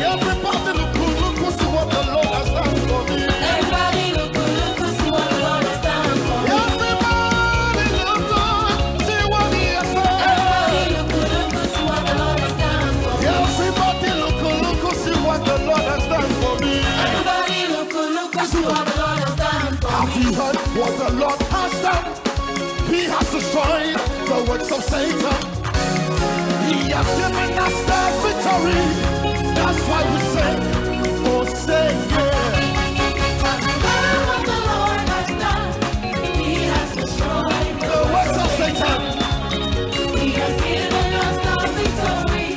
Everybody look, see what the Lord has done for me. Everybody look, see what the Lord has done for me. Everybody look, see what He has done. Everybody look, see what the Lord has done for me. Everybody look, see what the Lord has done for me. Everybody look, see what the Lord has done for me. Have you heard what the Lord has done? He has destroyed the works of Satan. He has given us the victory. That's why we say, oh say yeah. Have you heard what the Lord has done? He has destroyed The works of Satan. He has given us the victory.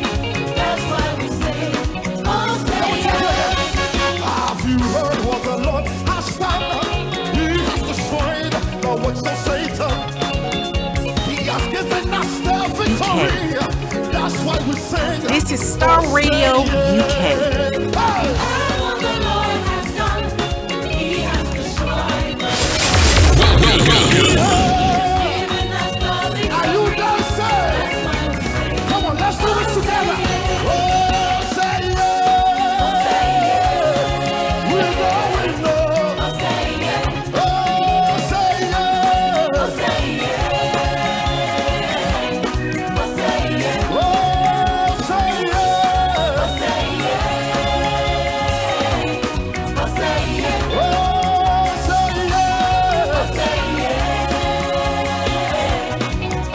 That's why we say, oh say yeah. Have you heard what the Lord has done? He has destroyed the works of Satan. He has given us the victory. That's why we sing. This is Starr Radio UK. Hey. What the Lord has done, He has destroyed. Given us the victory. Are you dancing? Come on, let's do it together. Oh, say yeah. We know. Say yeah. Oh, say yeah. Say yeah. Say yeah. Oh, say yeah. Say yeah. Say yeah. Oh, say yeah. Say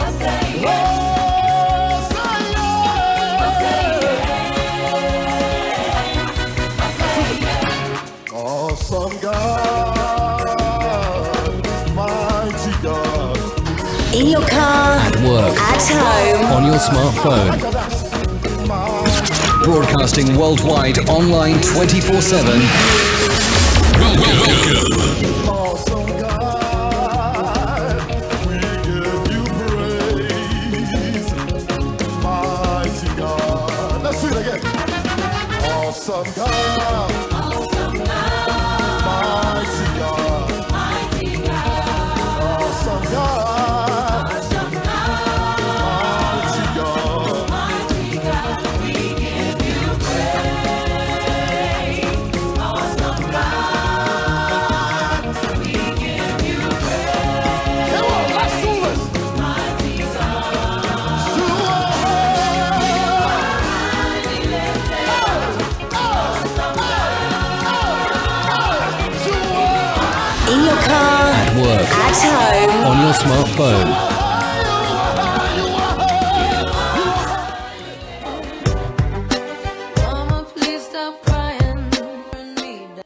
yeah. Oh, awesome God, mighty God. In your car, At work, at home, on your smartphone, broadcasting worldwide, online 24/7. Awesome God, we give you praise. Mighty God. Let's sing it again. Awesome God, Awesome God, mighty God. mighty God, Awesome God, awesome God, mighty God. mighty God, we give you praise. Awesome God, we give you praise. Come on, let's do this. Mighty God, You are highly lifted. in your car, At work, at home, on your smartphone, Mama, please stop crying.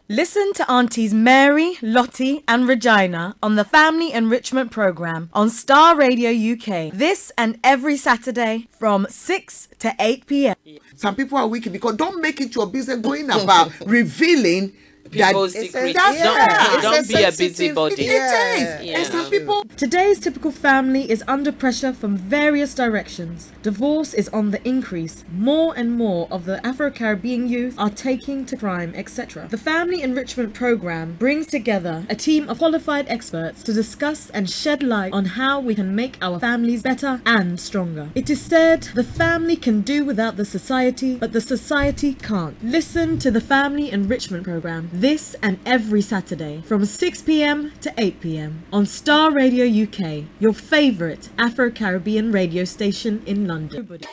Listen to Aunties Mary, Lottie and Regina on the Family Enrichment Programme on Starr Radio UK. This and every Saturday from 6 to 8 p.m. Some people are wicked because don't make it your business going about revealing People's that secrets. That's Don't be a sensitive- busybody. It is. Yeah. And some people Today's typical family is under pressure from various directions. Divorce is on the increase. More and more of the Afro-Caribbean youth are taking to crime, etc. The Family Enrichment Programme brings together a team of qualified experts to discuss and shed light on how we can make our families better and stronger. It is said the family can do without the society, but the society can't. Listen to the Family Enrichment Programme this and every Saturday from 6 p.m. to 8 p.m. on Starr Radio UK, your favourite Afro-Caribbean radio station in London. Everybody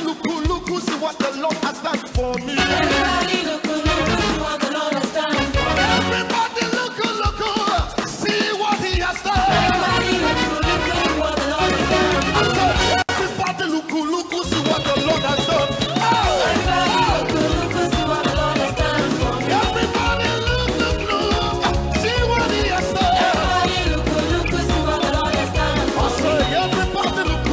look, see what the Lord has done for me. Everybody look, what the Lord has done for me. Everybody look, see what He has done. Everybody look, what the Lord has done for me. Everybody look, see what the Lord has done. Everybody look, see what the Lord has done for me. Everybody look, see what He has done. Everybody look, see what the Lord has done I for me. say, everybody look,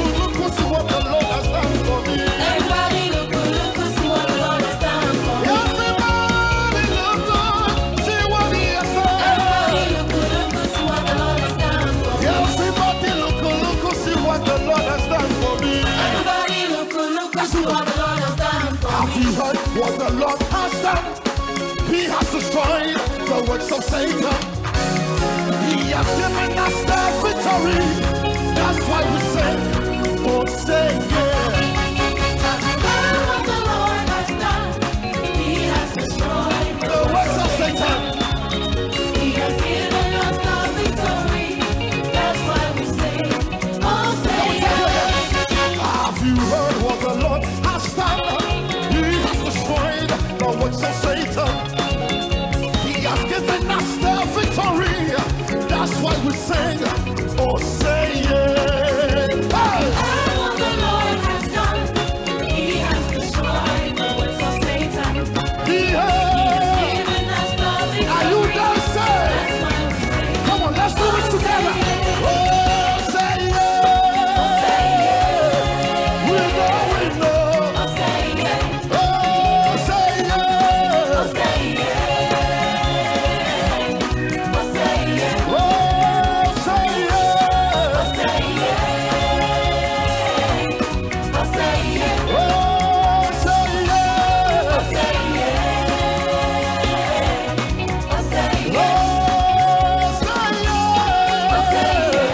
see what the Lord has done for me. Everybody look, see what the Lord has done for me. Everybody look, see what He has done. Everybody look, see what the Lord has done for me. Everybody look, see what the Lord has done for me. Everybody look, see what the Lord has done for Have me. you heard what the Lord has done? He has destroyed the works of Satan. He has given us the victory. That's why we say, oh say yeah. Have you heard what the what the Lord has done. He has destroyed the works of Satan. He has given us the victory. That's why we sing, oh say it. Hey! What the Lord has done, He has destroyed the works of Satan. He has given us the victory. Are you dancing? That's why we sing. Come on, let's do this together. Oh, say it. We know, we know. Oh, say it. Oh, say it. Oh, say it. Oh, say it. Oh, say it. Oh, say it. Oh, say it. Oh, say it. Oh, say it. Oh, say it.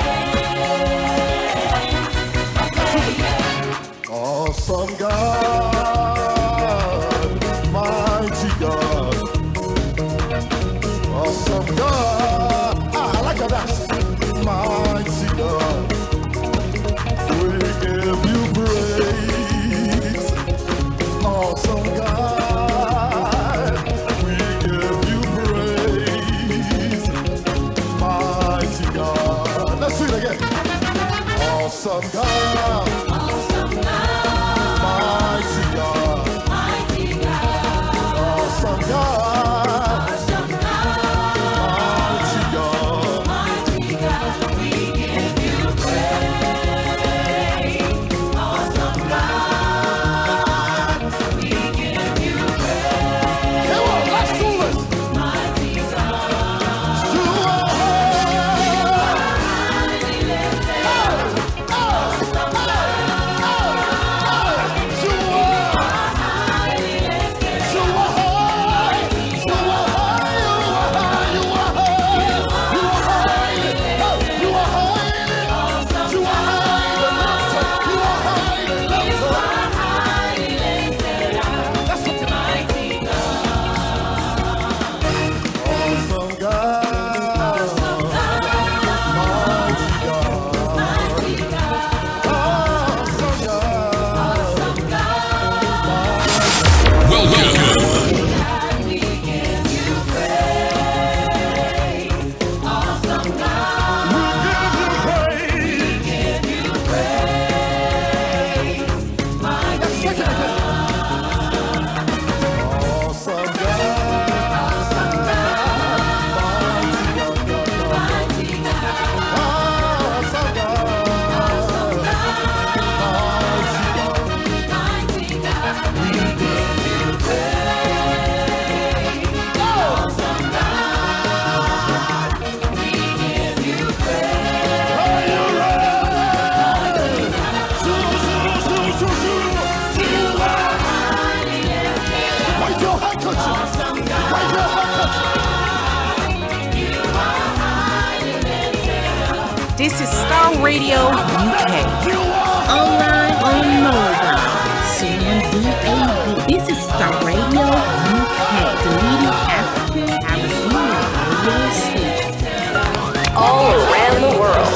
Oh, awesome God, mighty God, awesome God. I like that. Mighty God, we give you praise. Awesome God, we give you praise. Mighty God. Let's sing it again. Awesome God. Awesome God, Mighty God, mighty God, awesome God, awesome God, mighty God, mighty God, we give you praise. Awesome God, we give you praise. come on, let's do this. Mighty God, You are highly lifted up. Awesome God, you are highly lifted you are high, you are high, you are high, you are high, you are high, you are high, you are high, you are highly lifted up. That's what you Mighty awesome God, awesome God, mighty God, mighty God, awesome God. awesome God. We give you praise. Awesome God, We give you praise. give you praise. Mighty God, Awesome God. awesome God, Mighty God. mighty God, Awesome God. awesome God, Mighty God. mighty God. We give you praise. Awesome God, we give you praise. Are you ready? You are. Highly lifted up. Wave your handkerchief. Awesome Wave God, your handkerchief. you are highly lifted up. This is Starr Radio UK. You are. Online on mobile. CNDAB. This is Starr Radio UK. The leading African Caribbean radio station. All around the world.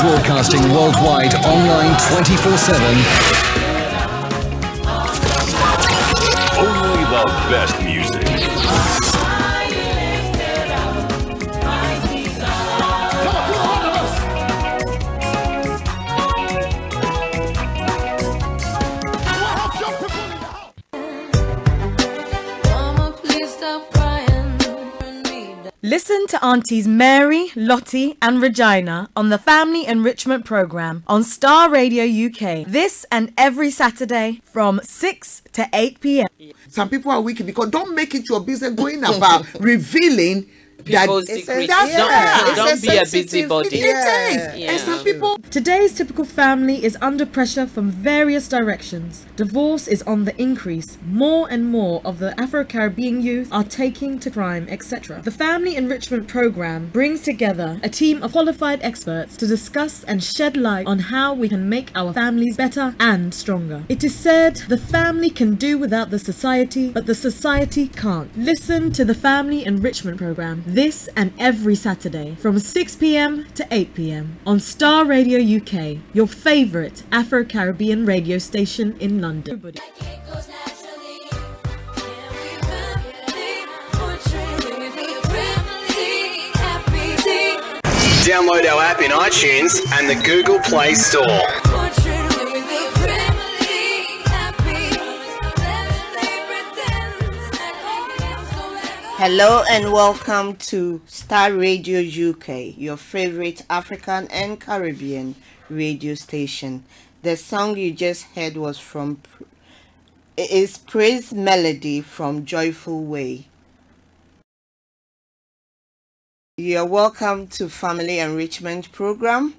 Broadcasting worldwide online 24/7. Only the best music. Highly lifted up. Mighty God, Come on, put a hold of us. Do I have young people in the house? Mama, please stop crying. Listen to Aunties Mary, Lottie and Regina on the Family Enrichment Programme on Starr Radio UK. This and every Saturday from 6 to 8 p.m. Some people are wicked because don't make it your business going about revealing People's that secrets. it's Don't be a sensitive- busybody. It is. Yeah. And some people Today's typical family is under pressure from various directions. Divorce is on the increase. More and more of the Afro-Caribbean youth are taking to crime, etc. The Family Enrichment Programme brings together a team of qualified experts to discuss and shed light on how we can make our families better and stronger. It is said the family can do without the society, but the society can't. Listen to the Family Enrichment Programme This and every Saturday from 6 p.m. to 8 p.m. on Star Radio UK, your favourite Afro-Caribbean radio station in London. Download our app in iTunes and the Google Play Store. Hello and welcome to Star Radio UK, your favorite African and Caribbean radio station. The song you just heard was is Praise Melody from Joyful Way. You're welcome to Family Enrichment Program,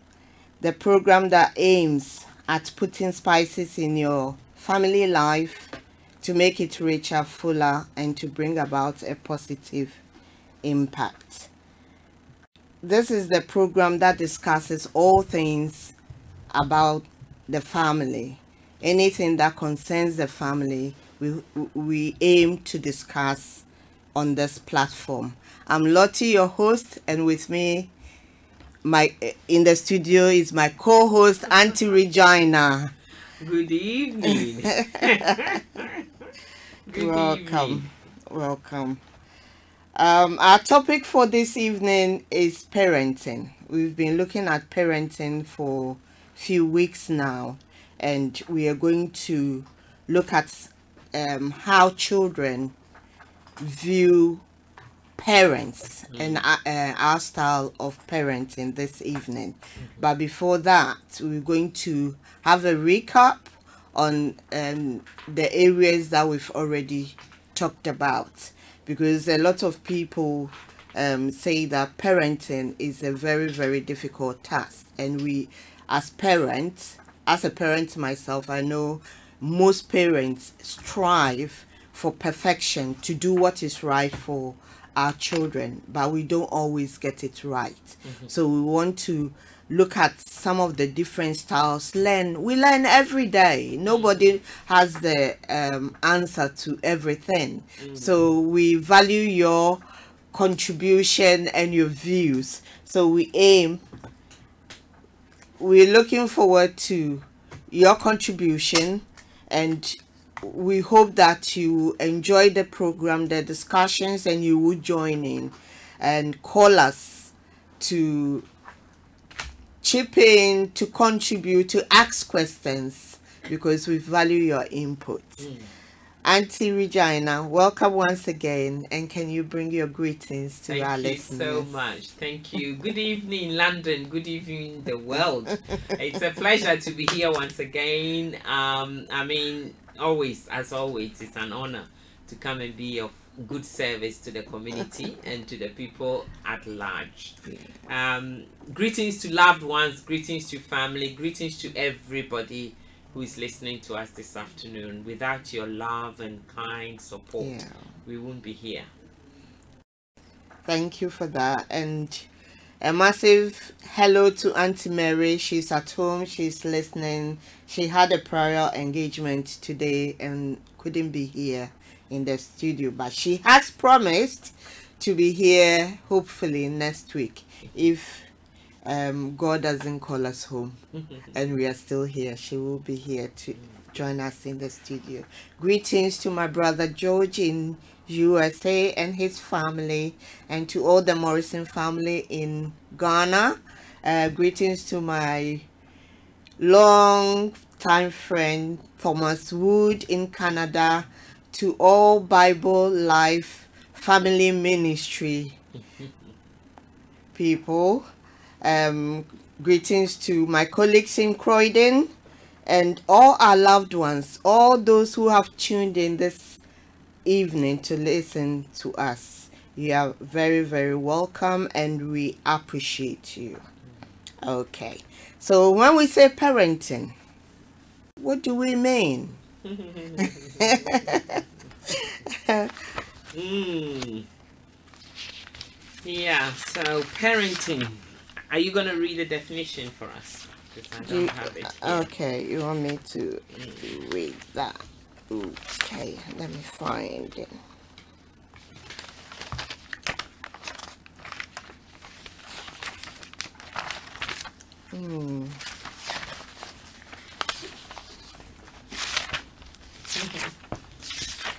the program that aims at putting spices in your family life to make it richer, fuller, and to bring about a positive impact. This is the program that discusses all things about the family. Anything that concerns the family, we aim to discuss on this platform. I'm Lottie, your host, and with me in the studio is my co-host, Auntie Regina. Good evening. Welcome. Our topic for this evening is parenting. We've been looking at parenting for a few weeks now, and we are going to look at how children view parents and our style of parenting this evening. But before that, we're going to have a recap on the areas that we've already talked about, because a lot of people say that parenting is a very, very difficult task, and we as a parent myself, I know most parents strive for perfection, to do what is right for our children, but we don't always get it right. So we want to look at some of the different styles. We learn every day. Nobody has the answer to everything. So we value your contribution and your views. So we're looking forward to your contribution, and we hope that you enjoy the program, the discussions, and you will join in and call us to chip in, to contribute, to ask questions, because we value your input. Auntie Regina, welcome once again, and can you bring your greetings to our listeners? Thank you so much. Thank you. Good evening, London. Good evening, the world. It's a pleasure to be here once again. As always, it's an honor to come and be of good service to the community and to the people at large. Greetings to loved ones, greetings to family, greetings to everybody who is listening to us this afternoon. Without your love and kind support, we won't be here. Thank you for that. And a massive hello to Auntie Mary. She's at home, she's listening. She had a prior engagement today and couldn't be here in the studio, but she has promised to be here hopefully next week if God doesn't call us home and we are still here. She will be here to join us in the studio. Greetings to my brother George in USA and his family, and to all the Morrison family in Ghana. Greetings to my long time friend Thomas Wood in Canada, to all Bible Life Family Ministry people. Greetings to my colleagues in Croydon and all our loved ones, all those who have tuned in this evening to listen to us. You are very, very welcome, and we appreciate you. Okay, so when we say parenting, what do we mean? Yeah, so parenting. Are you going to read the definition for us? Because I don't have it here. Okay, you want me to read that? Okay, let me find it.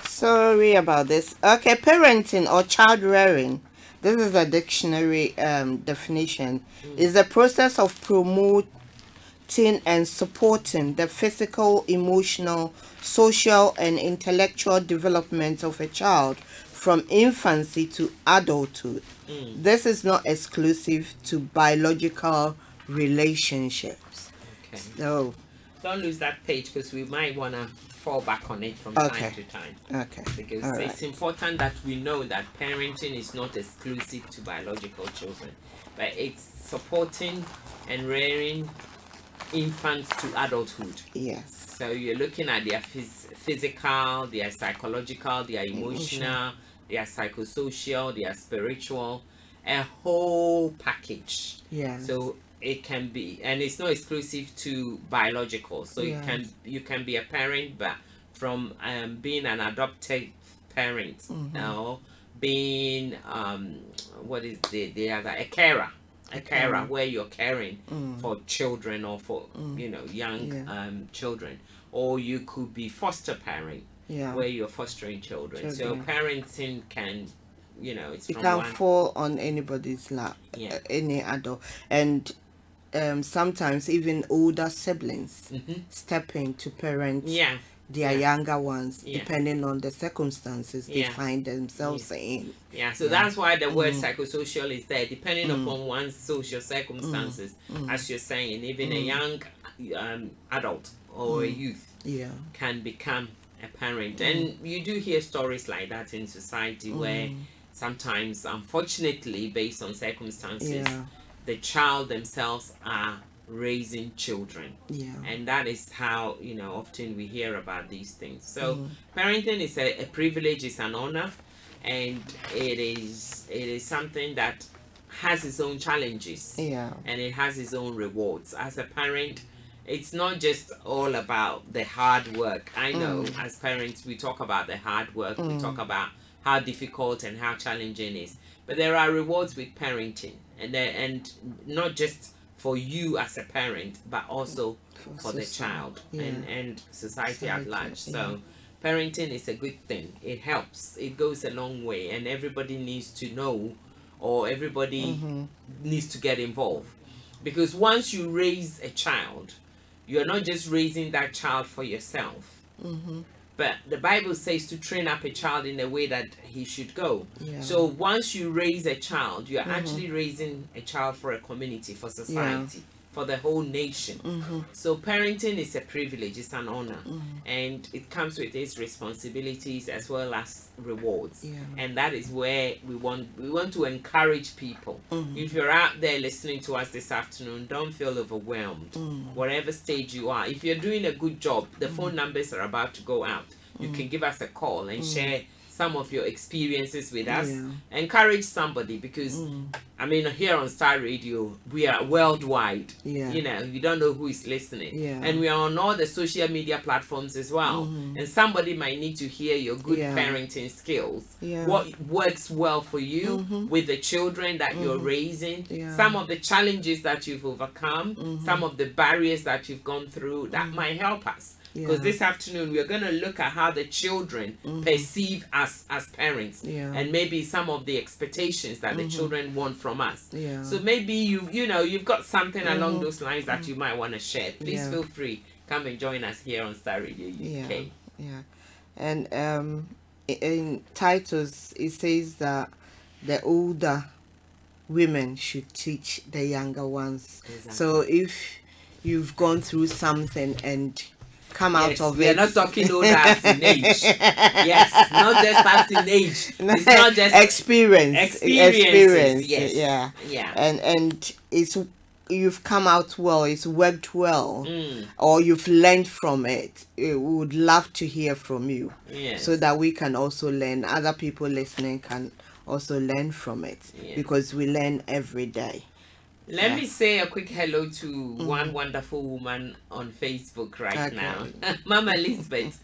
Sorry about this. Okay, parenting or child rearing. This is a dictionary definition. Is the process of promoting and supporting the physical, emotional, social, and intellectual development of a child from infancy to adulthood. This is not exclusive to biological relationships. Okay. So, Don't lose that page, because we might want to fall back on it from time to time. Okay. Because All it's right. important that we know that parenting is not exclusive to biological children, but it's supporting and rearing infants to adulthood. Yes. So you're looking at their physical, their psychological, their emotional, their psychosocial, their spiritual, a whole package. Yes. So it can be, and it's not exclusive to biological. So Yes. you can be a parent, but from being an adopted parent, or being what is the other, a carer. A carer, where you're caring for children or for young children, or you could be foster parent, where you're fostering children. So parenting can, it's It from can one. fall on anybody's lap, any adult, and sometimes even older siblings step in to parent their younger ones, depending on the circumstances they find themselves in. So that's why the word psychosocial is there, depending upon one's social circumstances. As you're saying, even a young adult or a youth can become a parent. And you do hear stories like that in society, where sometimes, unfortunately, based on circumstances, the child themselves are raising children, and that is how often we hear about these things. So parenting is a privilege, it's an honor, and it is something that has its own challenges, and it has its own rewards. As a parent, it's not just all about the hard work. I know as parents we talk about the hard work, we talk about how difficult and how challenging it is, but there are rewards with parenting, and not just for you as a parent, but also for the child and society at large. So parenting is a good thing. It helps, it goes a long way, and everybody needs to know, or everybody needs to get involved, because once you raise a child, you're not just raising that child for yourself, but the Bible says to train up a child in the way that he should go. So once you raise a child, you're actually raising a child for a community, for society, for the whole nation. So parenting is a privilege, it's an honor, and it comes with its responsibilities as well as rewards. And that is where we want to encourage people. If you're out there listening to us this afternoon, don't feel overwhelmed. Whatever stage you are, if you're doing a good job, the phone numbers are about to go out. You can give us a call and share some of your experiences with us. Encourage somebody, because I mean, here on Starr Radio, we are worldwide. You don't know who is listening, and we are on all the social media platforms as well. And somebody might need to hear your good parenting skills, what works well for you with the children that you're raising, some of the challenges that you've overcome, some of the barriers that you've gone through, that might help us. Because this afternoon we're going to look at how the children perceive us as parents, and maybe some of the expectations that the children want from us. So maybe you've got something along those lines that you might want to share. Please feel free, come and join us here on Starr Radio UK. And in Titus it says that the older women should teach the younger ones. So if you've gone through something and come out of we are it. not talking older as in age. Yes, not just as in age. It's not just experience. Yes. And it's, you've come out well, it's worked well, or you've learned from it. We would love to hear from you, so that we can also learn. Other people listening can also learn from it, because we learn every day. Let me say a quick hello to one wonderful woman on Facebook now. Mama Elizabeth,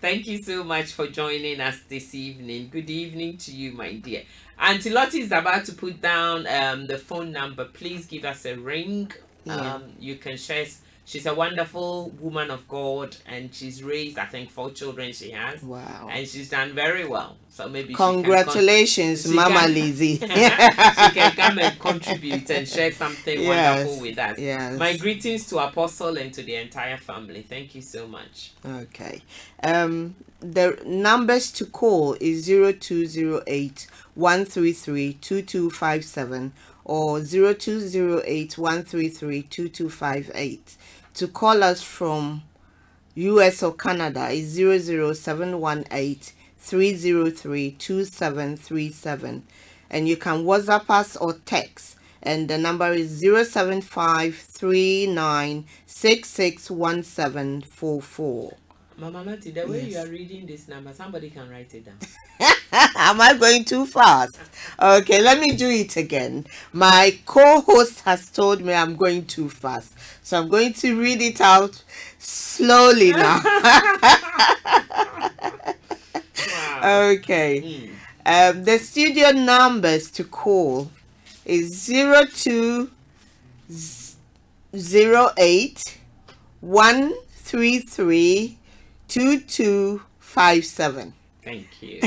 thank you so much for joining us this evening. Good evening to you, my dear. Auntie Lottie is about to put down the phone number. Please give us a ring Yeah. You can share. She's a wonderful woman of God, and she's raised, I think, 4 children she has. Wow. And she's done very well. So maybe congratulations, Mama Lizzie. she can come and contribute and share something wonderful with us. Yes. My greetings to Apostle and to the entire family. Thank you so much. Okay. The numbers to call is 0208 133 2257 or 0208 133 2258. To call us from US or Canada is 00718 303 2737, and you can WhatsApp us or text, and the number is 07539661744. Mama Lottie, the way you are reading this number, somebody can write it down. Am I going too fast? Okay, let me do it again. My co-host has told me I'm going too fast, so I'm going to read it out slowly now. Wow. Okay. The studio numbers to call is 0208 133 2257. Thank you.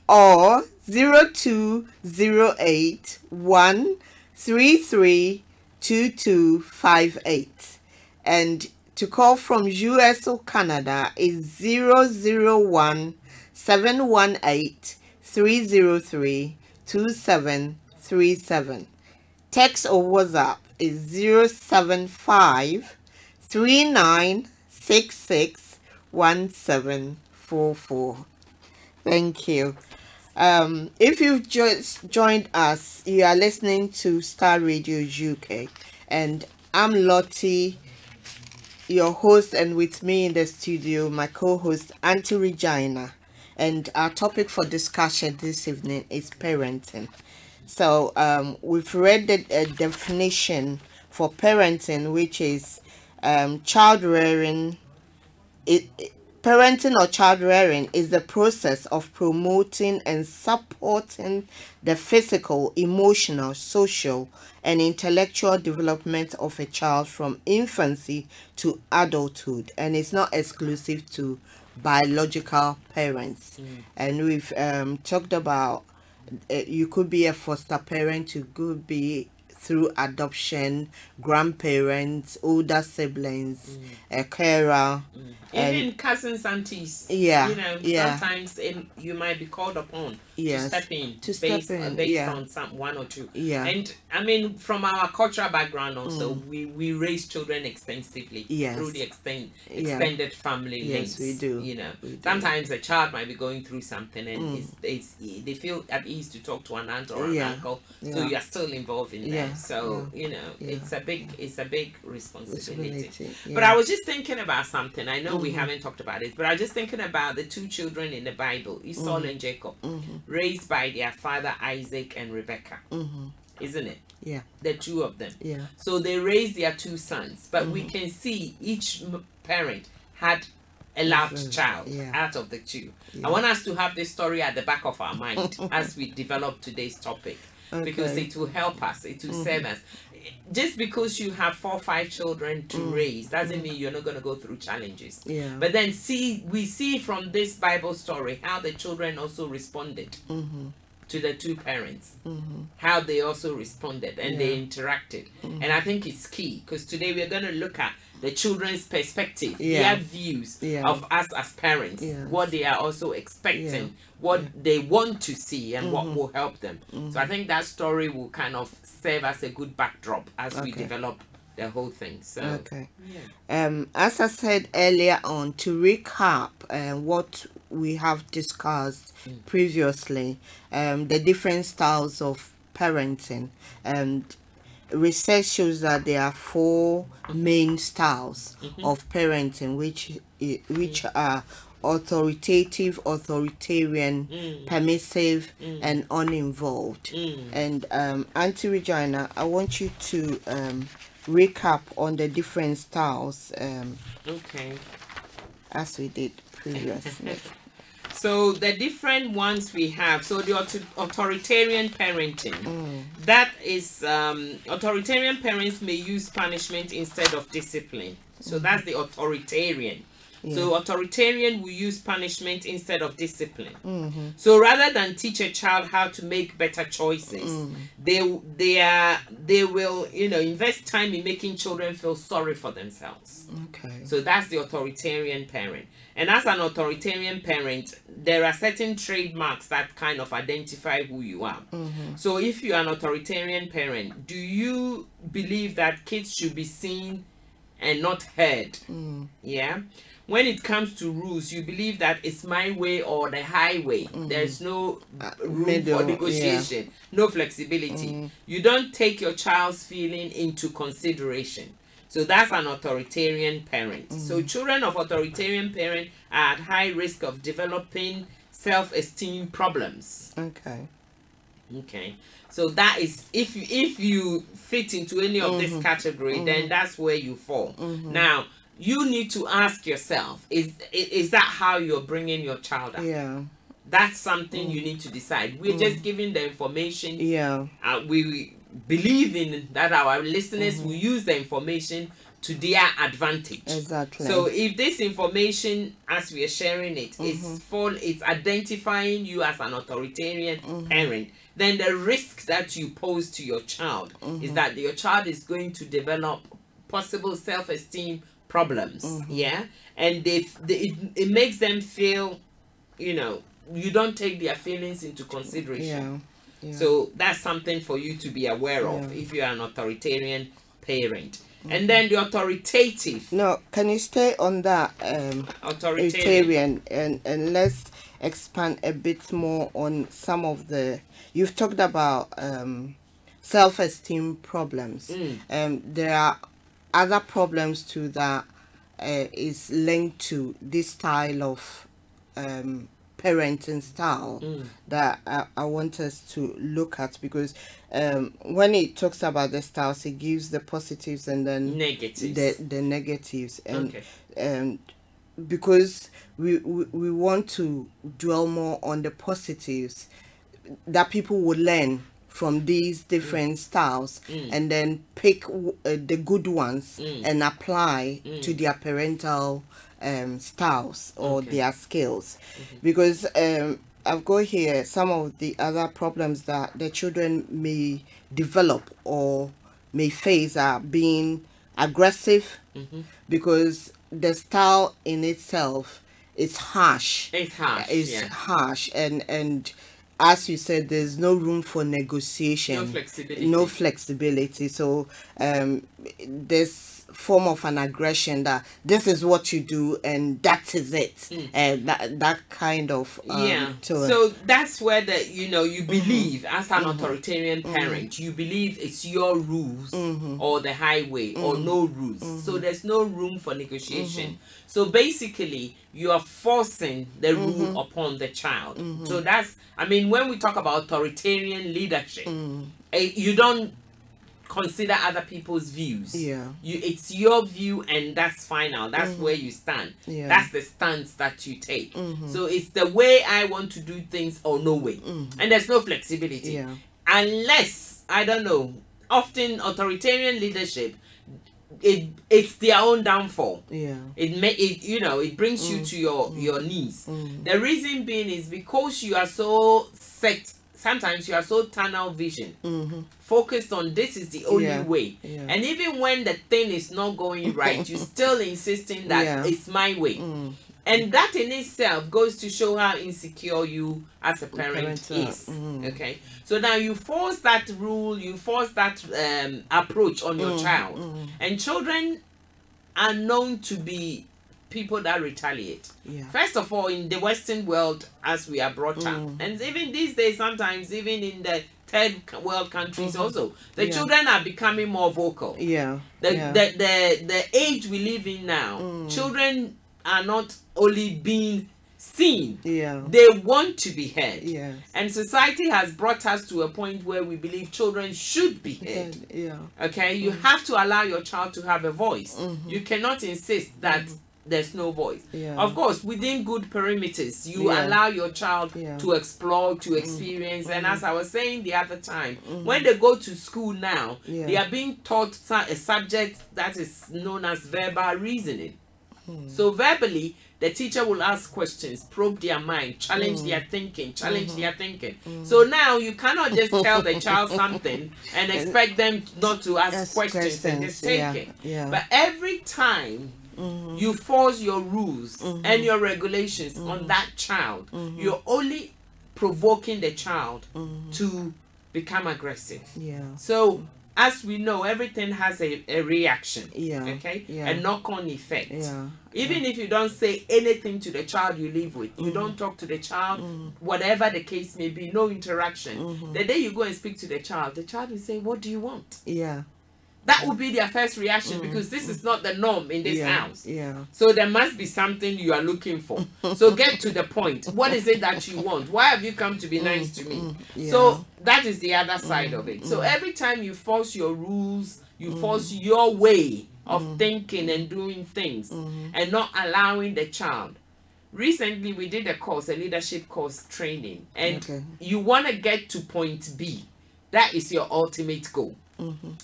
Or 0208 133 2258. And to call from US or Canada is 001 718 303 2737. Text or WhatsApp is 075 3966 1744. Thank you. If you've just joined us, you are listening to Star Radio UK, and I'm Lottie, your host, and with me in the studio, my co-host, Auntie Regina. And our topic for discussion this evening is parenting. So we've read the definition for parenting, which is child rearing. Parenting or child rearing is the process of promoting and supporting the physical, emotional, social, and intellectual development of a child from infancy to adulthood, and it's not exclusive to biological parents. And we've talked about you could be a foster parent, you could be through adoption, grandparents, older siblings, a carer, even cousins, aunties. Yeah, you know, yeah. Sometimes you might be called upon Yes, to step in, based yeah. on some one or two. Yeah. And I mean, from our cultural background also, we raise children extensively Yes. through the extended family links. Yes, we do. You know, We do. sometimes a child might be going through something, and they feel at ease to talk to an aunt or an uncle, so Yeah. you are still involved in Yeah. that. So Yeah. you know, Yeah. it's a big responsibility. Yeah. But I was just thinking about something. I know we haven't talked about it, but I was just thinking about the 2 children in the Bible, Esau and Jacob, raised by their father Isaac and Rebecca, isn't it? Yeah. The 2 of them. Yeah. So they raised their 2 sons, but we can see each parent had a loved child Yeah. out of the 2. Yeah. I want us to have this story at the back of our mind as we develop today's topic, because Okay. it will help us, it will serve us. Just because you have 4 or 5 children to raise doesn't mean you're not going to go through challenges. Yeah. But then we see from this Bible story how the children also responded to the 2 parents, how they also responded and they interacted. And I think it's key, because today we're going to look at the children's perspective, Yeah. their views Yeah. of us as parents, Yes. what they are also expecting, Yeah. what they want to see, and what will help them. So I think that story will kind of serve as a good backdrop as we Okay. develop the whole thing. So Okay. As I said earlier on, to recap what we have discussed previously, the different styles of parenting, and research shows that there are 4 main styles of parenting, which are authoritative, authoritarian, permissive, and uninvolved. And Auntie Regina, I want you to recap on the different styles okay. as we did previously. So the different ones we have. So the authoritarian parenting. That is authoritarian parents may use punishment instead of discipline. So that's the authoritarian. So authoritarian will use punishment instead of discipline. So rather than teach a child how to make better choices, they will, you know, invest time in making children feel sorry for themselves. Okay. So that's the authoritarian parent. And as an authoritarian parent, there are certain trademarks that kind of identify who you are. So if you're an authoritarian parent, do you believe that kids should be seen and not heard? Yeah. When it comes to rules, you believe that it's my way or the highway. There's no room for negotiation, no flexibility. You don't take your child's feeling into consideration. So that's an authoritarian parent. So children of authoritarian parent are at high risk of developing self-esteem problems. Okay. Okay. So that is, if you fit into any of this category, then that's where you fall. Now, you need to ask yourself, is that how you're bringing your child up? Yeah. That's something you need to decide. We're just giving the information. Yeah. We believe in that our listeners will use the information to their advantage. Exactly. So if this information, as we are sharing it, it's identifying you as an authoritarian parent, then the risk that you pose to your child is that your child is going to develop possible self-esteem problems. Yeah. And it makes them feel, you know, you don't take their feelings into consideration. Yeah. So that's something for you to be aware of if you're an authoritarian parent. And then the authoritative. No, can you stay on that authoritarian and let's expand a bit more on some of the, you've talked about self-esteem problems. There are other problems too that is linked to this style of parenting style that I want us to look at, because when it talks about the styles, it gives the positives and then negatives. The negatives, and because we want to dwell more on the positives that people would learn from these different styles and then pick the good ones and apply to their parental styles or their skills. Because I've got here some of the other problems that the children may develop or may face are being aggressive, because the style in itself is harsh. It's harsh, and as you said, there's no room for negotiation, no flexibility. So this form of an aggression that this is what you do and that is it, and that kind of tone. So that's where you believe as an authoritarian parent, you believe it's your rules or the highway or no rules. So there's no room for negotiation. So basically you are forcing the rule upon the child. So that's, I mean, when we talk about authoritarian leadership, you don't consider other people's views. It's your view and that's final. That's where you stand. That's the stance that you take. So it's the way I want to do things or no way. And there's no flexibility. Unless, I don't know, often authoritarian leadership, it's their own downfall. It brings you to your knees. The reason being is because you are so set. Sometimes you are so tunnel vision, focused on this is the only way. And even when the thing is not going right, you're still insisting that it's my way. And that in itself goes to show how insecure you as a parent is. Okay. So now you force that rule, you force that approach on your child. And children are known to be people that retaliate. First of all, in the Western world, as we are brought up, and even these days, sometimes even in the third world countries also, the children are becoming more vocal. The age we live in now, children are not only being seen, they want to be heard. And society has brought us to a point where we believe children should be heard. Okay, you have to allow your child to have a voice. You cannot insist that there's no voice. Yeah. Of course, within good perimeters, you Yeah. allow your child Yeah. to explore, to experience. And as I was saying the other time, when they go to school now, Yeah. they are being taught a subject that is known as verbal reasoning. So verbally, the teacher will ask questions, probe their mind, challenge their thinking, So now you cannot just tell the child something and expect them not to ask questions and just take yeah, it. yeah. But every time you force your rules and your regulations on that child, you're only provoking the child to become aggressive. Yeah. So as we know, everything has a reaction. Yeah. Okay. Yeah. A knock-on effect. Yeah. Even if you don't say anything to the child you live with, you don't talk to the child, whatever the case may be, no interaction. The day you go and speak to the child will say, "What do you want?" Yeah. That would be their first reaction, because this is not the norm in this Yeah. house. Yeah. So there must be something you are looking for. So get to the point. What is it that you want? Why have you come to be nice to me? Yeah. So that is the other side of it. So every time you force your rules, you force your way of thinking and doing things, and not allowing the child. Recently, we did a leadership course training, and you want to get to point B. That is your ultimate goal.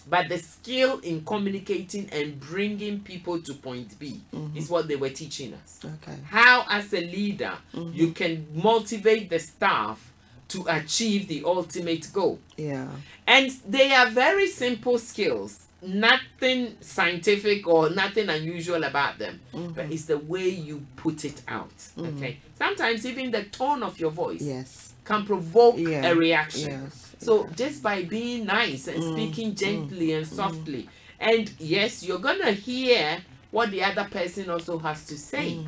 But the skill in communicating and bringing people to point B is what they were teaching us. Okay. How, as a leader, you can motivate the staff to achieve the ultimate goal. Yeah. And they are very simple skills. Nothing scientific or nothing unusual about them. But it's the way you put it out. Okay. Sometimes even the tone of your voice can provoke a reaction. Yes. So just by being nice and speaking gently and softly, and yes, you're gonna hear what the other person also has to say.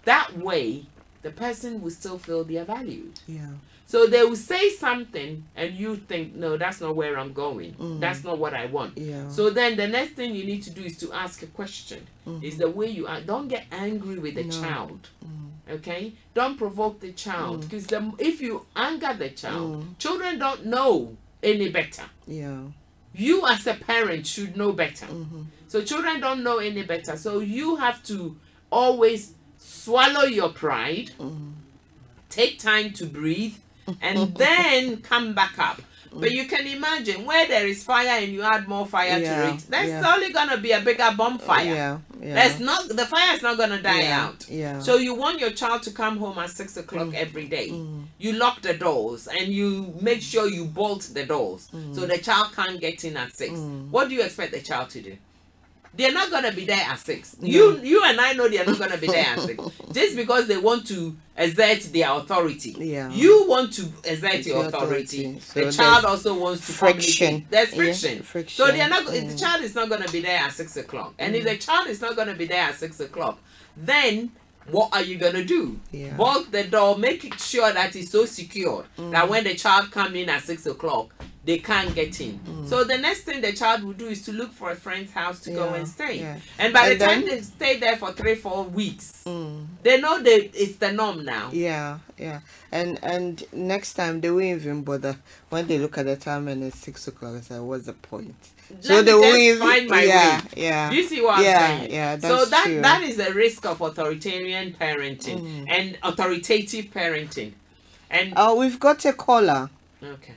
That way, the person will still feel they are valued. Yeah. So they will say something, and you think, no, that's not where I'm going. That's not what I want. Yeah. So then the next thing you need to do is to ask a question. Is the way you are. Don't get angry with the child. Okay, don't provoke the child, because if you anger the child, children don't know any better. Yeah. You as a parent should know better. So children don't know any better. So you have to always swallow your pride, take time to breathe, and then come back up. But you can imagine, where there is fire and you add more fire to it, there's only gonna be a bigger bonfire. Yeah. The fire is not gonna die out. Yeah. So you want your child to come home at 6 o'clock every day. You lock the doors and you make sure you bolt the doors so the child can't get in at 6. What do you expect the child to do? They're not gonna be there at 6. You and I know they're not gonna be there at 6. Just because they want to exert their authority. Yeah. You want to exert your authority. So the child also wants to friction. communicate. There's friction. Friction. So they're not. The child is not gonna be there at 6 o'clock. And if the child is not gonna be there at 6 o'clock, then what are you gonna do? Bolt the door, make sure that it's so secure that when the child come in at 6 o'clock, they can't get in. So the next thing the child will do is to look for a friend's house to go and stay. And by the time they stay there for 3-4 weeks, they know that it's the norm now. Yeah. And next time they won't even bother when they look at the time and it's 6 o'clock. It's like, what's the point? So they won't even find my way. Yeah. Do you see what I'm saying? Yeah. So That's true. that is the risk of authoritarian parenting and authoritative parenting. And we've got a caller. okay.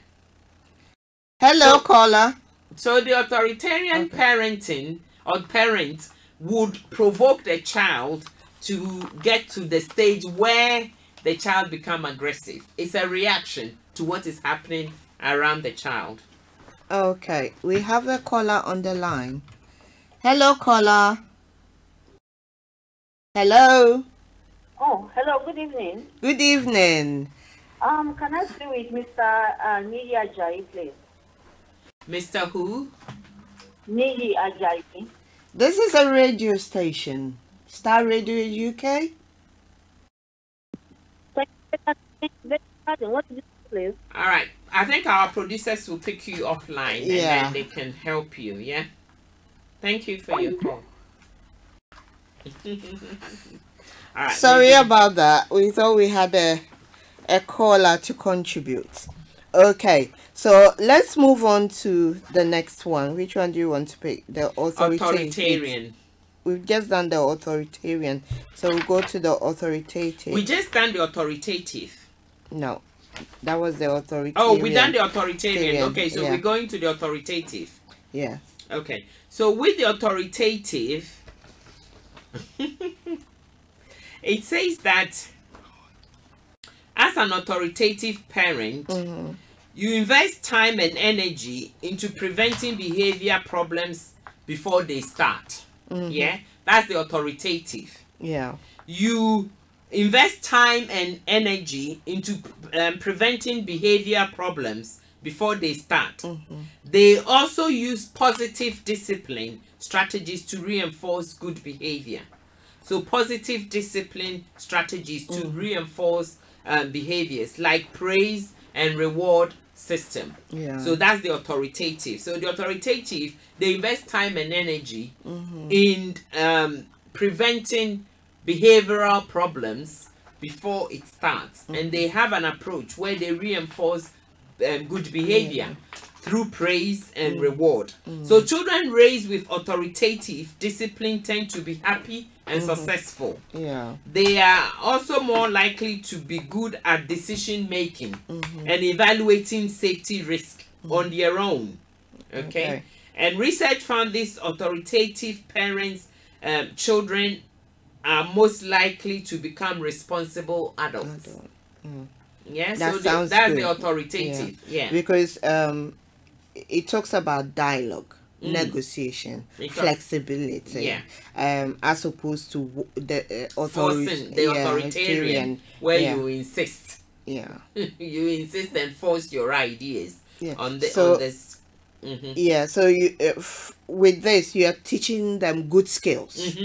Hello, caller. So the authoritarian parenting or parent would provoke the child to get to the stage where the child become aggressive. It's a reaction to what is happening around the child. Okay, we have a caller on the line. Hello, caller. Hello. Oh, hello. Good evening. Good evening. Can I speak with Mr. Niyi Ajayi, please? Mr. Who? Niyi Ajayi. This is a radio station. Starr Radio UK. What is it, please? All right. I think our producers will pick you offline and then they can help you. Yeah. Thank you for your call. All right. Sorry about that. We thought we had a caller to contribute. Okay, so let's move on to the next one. Which one do you want to pick? The authoritarian. we've just done the authoritarian, so we'll go to the authoritative. We just done the authoritative. No, that was the authoritarian. Oh, we done the authoritarian. Okay, so yeah. we're going to the authoritative. Yeah. Okay, so with the authoritative, it says that as an authoritative parent, you invest time and energy into preventing behavior problems before they start. Yeah, that's the authoritative. Yeah. You invest time and energy into preventing behavior problems before they start. They also use positive discipline strategies to reinforce good behavior. So positive discipline strategies to reinforce behaviors like praise and reward system. Yeah. So that's the authoritative. So the authoritative, they invest time and energy in preventing behavioral problems before it starts, and they have an approach where they reinforce good behavior through praise and reward. So children raised with authoritative discipline tend to be happy and successful. Yeah. They are also more likely to be good at decision making and evaluating safety risk on their own. Okay. And research found these authoritative parents, children are most likely to become responsible adults. Yeah, That so sounds that's good. the authoritative. Yeah. Because it talks about dialogue, negotiation, flexibility, as opposed to the Forcing the authoritarian, where you insist. Yeah. You insist and force your ideas on the So- on this. Yeah, so you with this you are teaching them good skills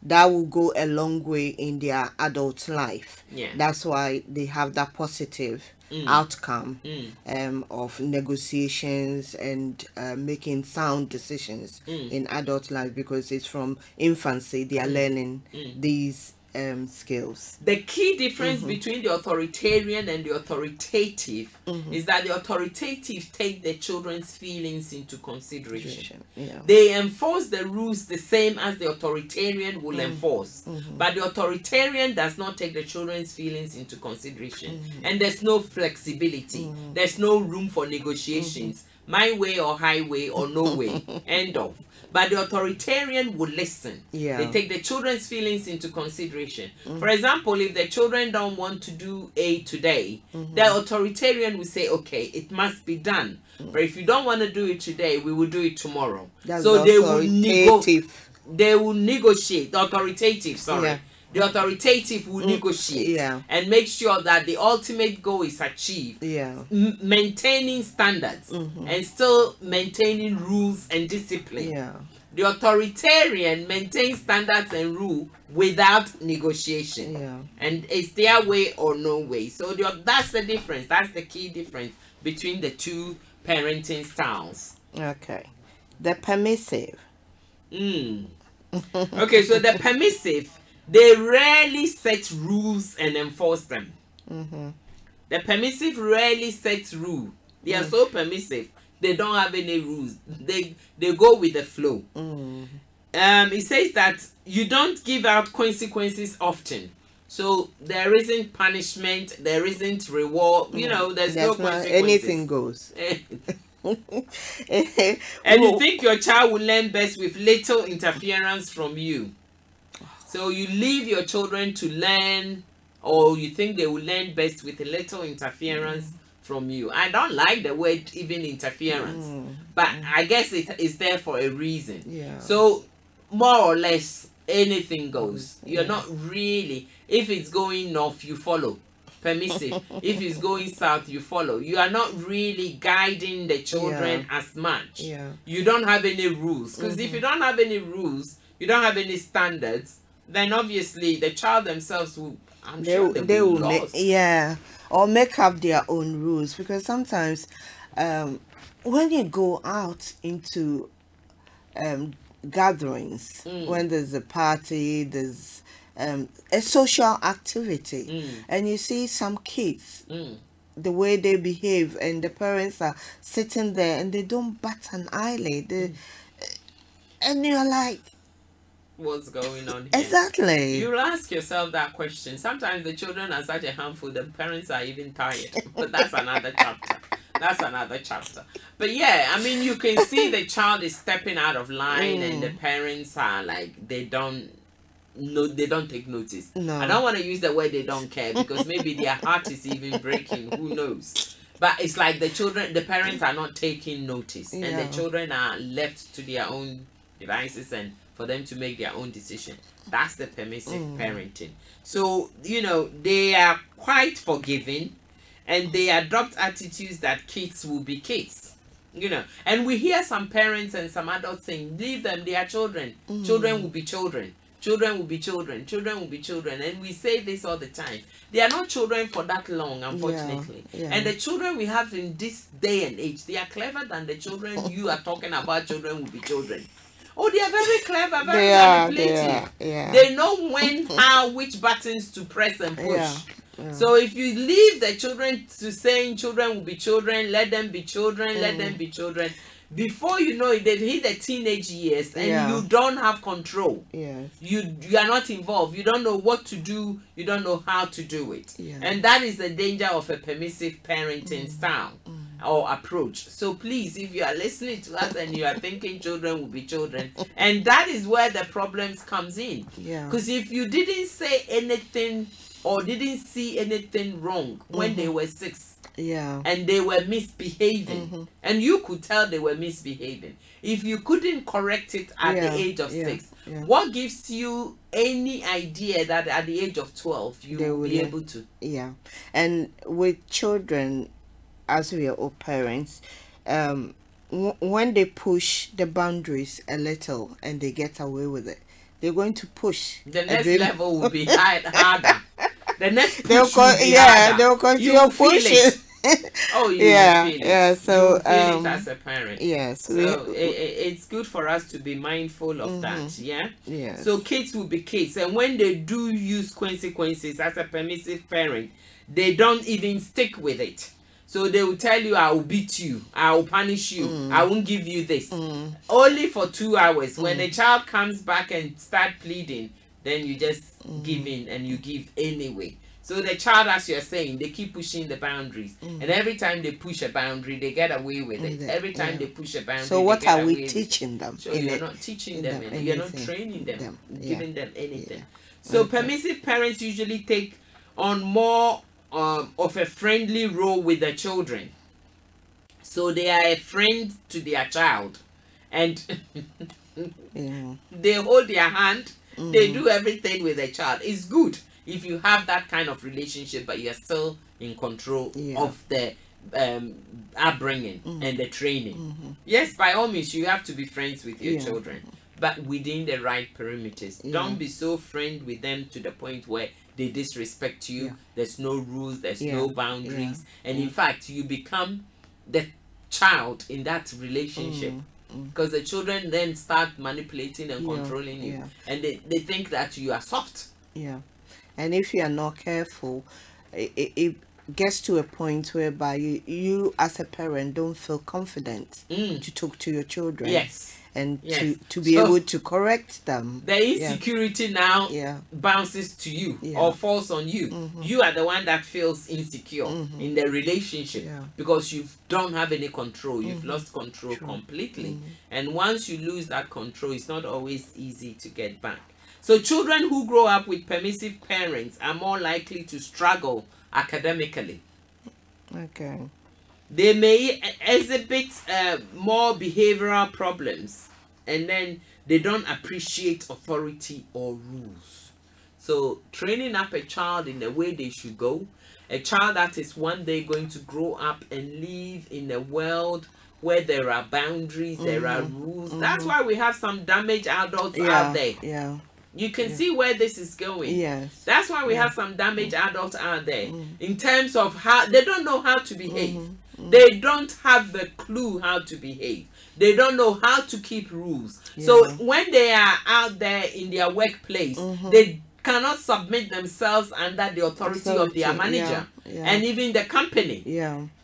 that will go a long way in their adult life. Yeah. That's why they have that positive outcome of negotiations and making sound decisions in adult life, because it's from infancy they are learning these skills. The key difference between the authoritarian and the authoritative is that the authoritative take the children's feelings into consideration. Yeah. They enforce the rules the same as the authoritarian will enforce, but the authoritarian does not take the children's feelings into consideration, and there's no flexibility. There's no room for negotiations, my way or highway or no way, end of. But the authoritarian would listen. Yeah. They take the children's feelings into consideration. For example, if the children don't want to do A today, the authoritarian will say, okay, it must be done. But if you don't want to do it today, we will do it tomorrow. That's So they will authoritative. they will negotiate. The authoritative, sorry. Yeah. The authoritative will negotiate and make sure that the ultimate goal is achieved. Yeah. Maintaining standards and still maintaining rules and discipline. Yeah. The authoritarian maintains standards and rule without negotiation. Yeah. And it's their way or no way. So that's the difference. That's the key difference between the two parenting styles. Okay. The permissive. Okay, so the permissive, they rarely set rules and enforce them. The permissive rarely sets rules. They are so permissive, they don't have any rules. They go with the flow. It says that you don't give out consequences often. So there isn't punishment, there isn't reward, you know, there's no consequences. Anything goes. And you think your child will learn best with little interference from you. So you leave your children to learn, or you think they will learn best with a little interference from you. I don't like the word even interference, but I guess it is there for a reason. Yeah. So more or less anything goes. You're not really, if it's going north, you follow. Permissive. If it's going south, you follow. You are not really guiding the children as much. Yeah. You don't have any rules, because if you don't have any rules, you don't have any standards, then obviously the child themselves will, I'm sure they will be lost. Or make up their own rules, because sometimes when you go out into gatherings, when there's a party, there's a social activity, and you see some kids, the way they behave, and the parents are sitting there and they don't bat an eyelid, and you're like, what's going on here. Exactly. You'll ask yourself that question. Sometimes the children are such a handful, the parents are even tired. But that's another chapter. That's another chapter. But yeah, I mean, you can see the child is stepping out of line and the parents are like, they don't take notice. No. I don't want to use the word they don't care, because maybe their heart is even breaking. Who knows? But it's like the parents are not taking notice, and the children are left to their own devices and for them to make their own decision. That's the permissive parenting. So, you know, they are quite forgiving, and they adopt attitudes that kids will be kids. You know, and we hear some parents and some adults saying, leave them, they are children. Children will be children. Children will be children. Children will be children. And we say this all the time. They are not children for that long, unfortunately. And the children we have in this day and age, they are clever than the children you are talking about. Children will be children. Oh, they are very clever, very manipulative. They know when, how, which buttons to press and push. So if you leave the children to saying children will be children, let them be children, let them be children, before you know it, they've hit the teenage years and you don't have control. You are not involved. You don't know what to do. You don't know how to do it. And that is the danger of a permissive parenting style or approach. So please, if you are listening to us and you are thinking children will be children, and that is where the problems comes in. Because if you didn't say anything or didn't see anything wrong when they were 6, and they were misbehaving, and you could tell they were misbehaving, if you couldn't correct it at the age of 6, what gives you any idea that at the age of 12 you will be able to? And with children, as we are all parents, when they push the boundaries a little and they get away with it, they're going to push. The next level will be harder. The next push they'll continue pushing. Oh, you will feel it. So you feel it as a parent. So it's good for us to be mindful of that. So kids will be kids, and when they do use consequences as a permissive parent, they don't even stick with it. So they will tell you, I will beat you, I will punish you, I won't give you this. Only for 2 hours. When the child comes back and start pleading, then you just give in and you give anyway. So the child, as you're saying, they keep pushing the boundaries. And every time they push a boundary, they get away with it. Every time they push a boundary, so what are we teaching them? So you're not teaching them, and you're not training them, giving them anything. So permissive parents usually take on more of a friendly role with the children. So they are a friend to their child, and they hold their hand. They do everything with the child. It's good if you have that kind of relationship, but you're still in control of the upbringing and the training. Yes, by all means, you have to be friends with your children, but within the right perimeters. Don't be so friend with them to the point where they disrespect you. There's no rules, there's no boundaries, and in fact you become the child in that relationship, because the children then start manipulating and controlling you, and they think that you are soft. And if you are not careful, it gets to a point whereby you as a parent don't feel confident to talk to your children. And to be able to correct them. The insecurity now bounces to you or falls on you. You are the one that feels insecure in the relationship because you don't have any control. You've lost control completely. And once you lose that control, it's not always easy to get back. So children who grow up with permissive parents are more likely to struggle academically. They may exhibit more behavioral problems, and then they don't appreciate authority or rules. So training up a child in the way they should go, a child that is one day going to grow up and live in a world where there are boundaries, there are rules. That's why we have some damaged adults out there. You can see where this is going. That's why we have some damaged adults out there in terms of how they don't know how to behave. They don't have the clue how to behave. They don't know how to keep rules. So when they are out there in their workplace, they cannot submit themselves under the authority of their manager and even the company.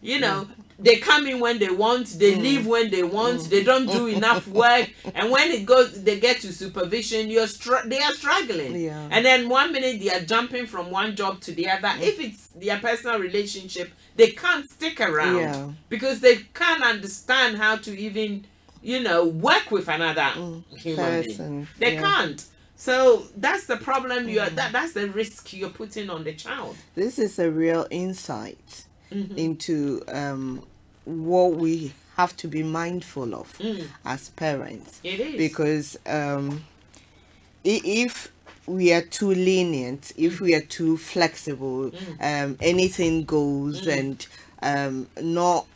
You know, they come in when they want, they leave when they want, they don't do enough work, and when they get to supervision, they are struggling. Yeah. And then 1 minute they are jumping from one job to the other. If it's their personal relationship, they can't stick around because they can't understand how to even, work with another human being. They can't. So that's the problem. That's the risk you're putting on the child. This is a real insight into what we have to be mindful of as parents. It is. Because if we are too lenient, if we are too flexible, anything goes, and not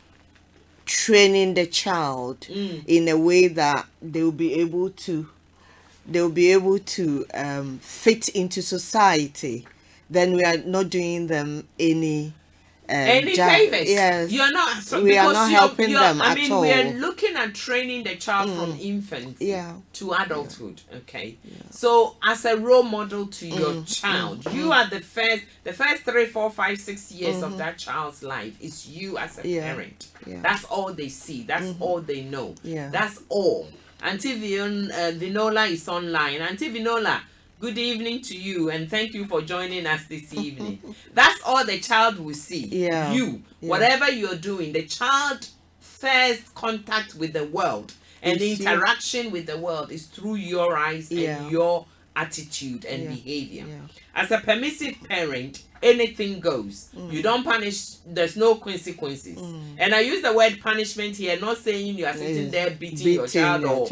training the child in a way that they'll be able to fit into society, then we are not doing them any favors. Yes, you're not. We are not helping them at all. We are looking at training the child from infancy to adulthood. Okay, so as a role model to your child, you are the first 3, 4, 5, 6 years of that child's life is you as a parent. That's all they see. That's all they know. That's all. Auntie Vinola is online. Auntie Vinola, good evening to you, and thank you for joining us this evening. That's all the child will see. Whatever you're doing, the child first contact with the world and the interaction with the world is through your eyes and your attitude and behavior. As a permissive parent, anything goes. You don't punish, there's no consequences. And I use the word punishment here, not saying you are sitting there beating your child or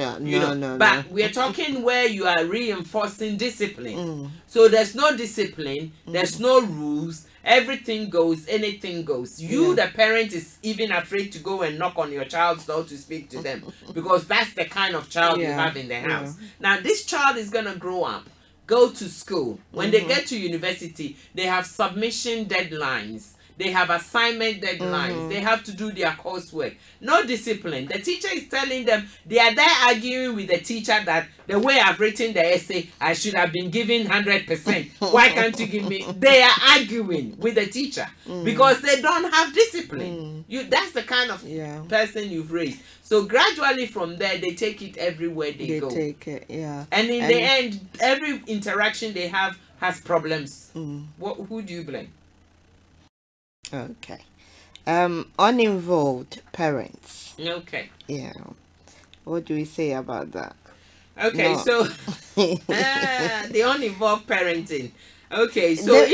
but we are talking where you are reinforcing discipline. So there's no discipline, there's no rules, everything goes, anything goes. You the parent is even afraid to go and knock on your child's door to speak to them because that's the kind of child you have in the house. Now this child is gonna grow up, go to school. When they get to university, they have submission deadlines. They have assignment deadlines. They have to do their coursework. No discipline. The teacher is telling them, they are there arguing with the teacher that the way I've written the essay, I should have been given 100%. Why can't you give me? They are arguing with the teacher because they don't have discipline. That's the kind of person you've raised. So gradually from there, they take it everywhere they go. They take it, And in the end, every interaction they have has problems. Who do you blame? Okay. Uninvolved parents. Okay. Yeah. What do we say about that? Okay, so the uninvolved parenting. Okay, so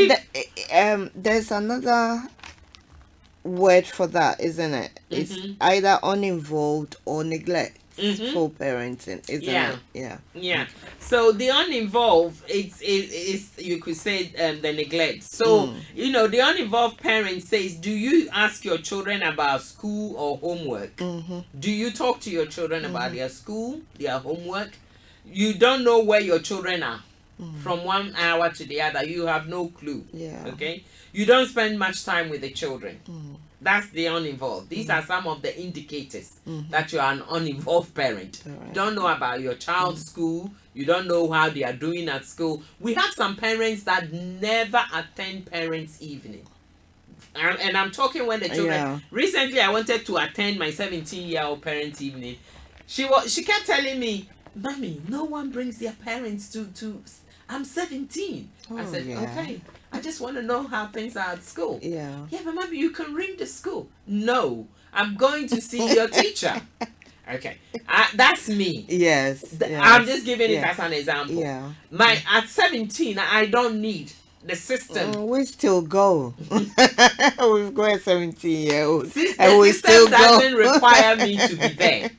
there's another word for that, isn't it? It's either uninvolved or neglect for parenting, isn't it? Yeah. So the uninvolved, it's you could say the neglect. So the uninvolved parent says, do you ask your children about school or homework? Do you talk to your children about their school, their homework? You don't know where your children are from 1 hour to the other. You have no clue. Okay, you don't spend much time with the children. That's the uninvolved. These are some of the indicators that you are an uninvolved parent. You don't know about your child's school. You don't know how they are doing at school. We have some parents that never attend parents' evening. And I'm talking when the children... Recently, I wanted to attend my 17-year-old parents' evening. She kept telling me, Mommy, no one brings their parents to I'm 17. I said, okay. I just want to know how things are at school. Yeah, but maybe you can ring the school. No, I'm going to see your teacher. Okay, that's me. Yes, I'm just giving it as an example. Yeah, at 17, I don't need the system. We still go. We've got a 17-year-old, and we still doesn't require me to be there.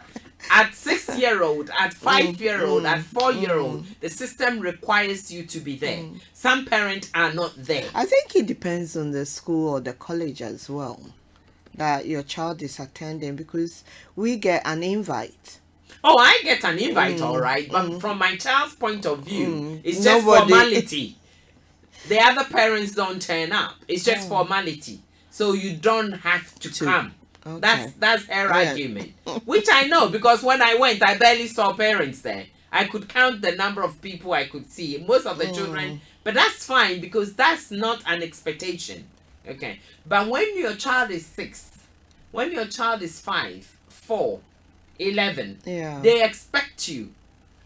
At 6-year-old, at 5-year-old, at 4-year-old, the system requires you to be there. Some parents are not there. I think it depends on the school or the college as well that your child is attending, because we get an invite. Oh, I get an invite, all right. But from my child's point of view, it's just formality. The other parents don't turn up. It's just formality. So you don't have to come. Okay. That's her argument, which I know, because when I went, I barely saw parents there. I could count the number of people I could see, most of the children, but that's fine because that's not an expectation. Okay, but when your child is 6, when your child is 5, 4, 11, Yeah. they expect you.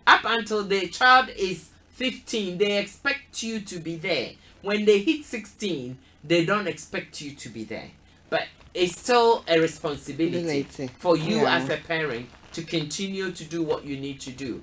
Up until the child is 15, they expect you to be there. When they hit 16, they don't expect you to be there. But it's still a responsibility for you as a parent to continue to do what you need to do.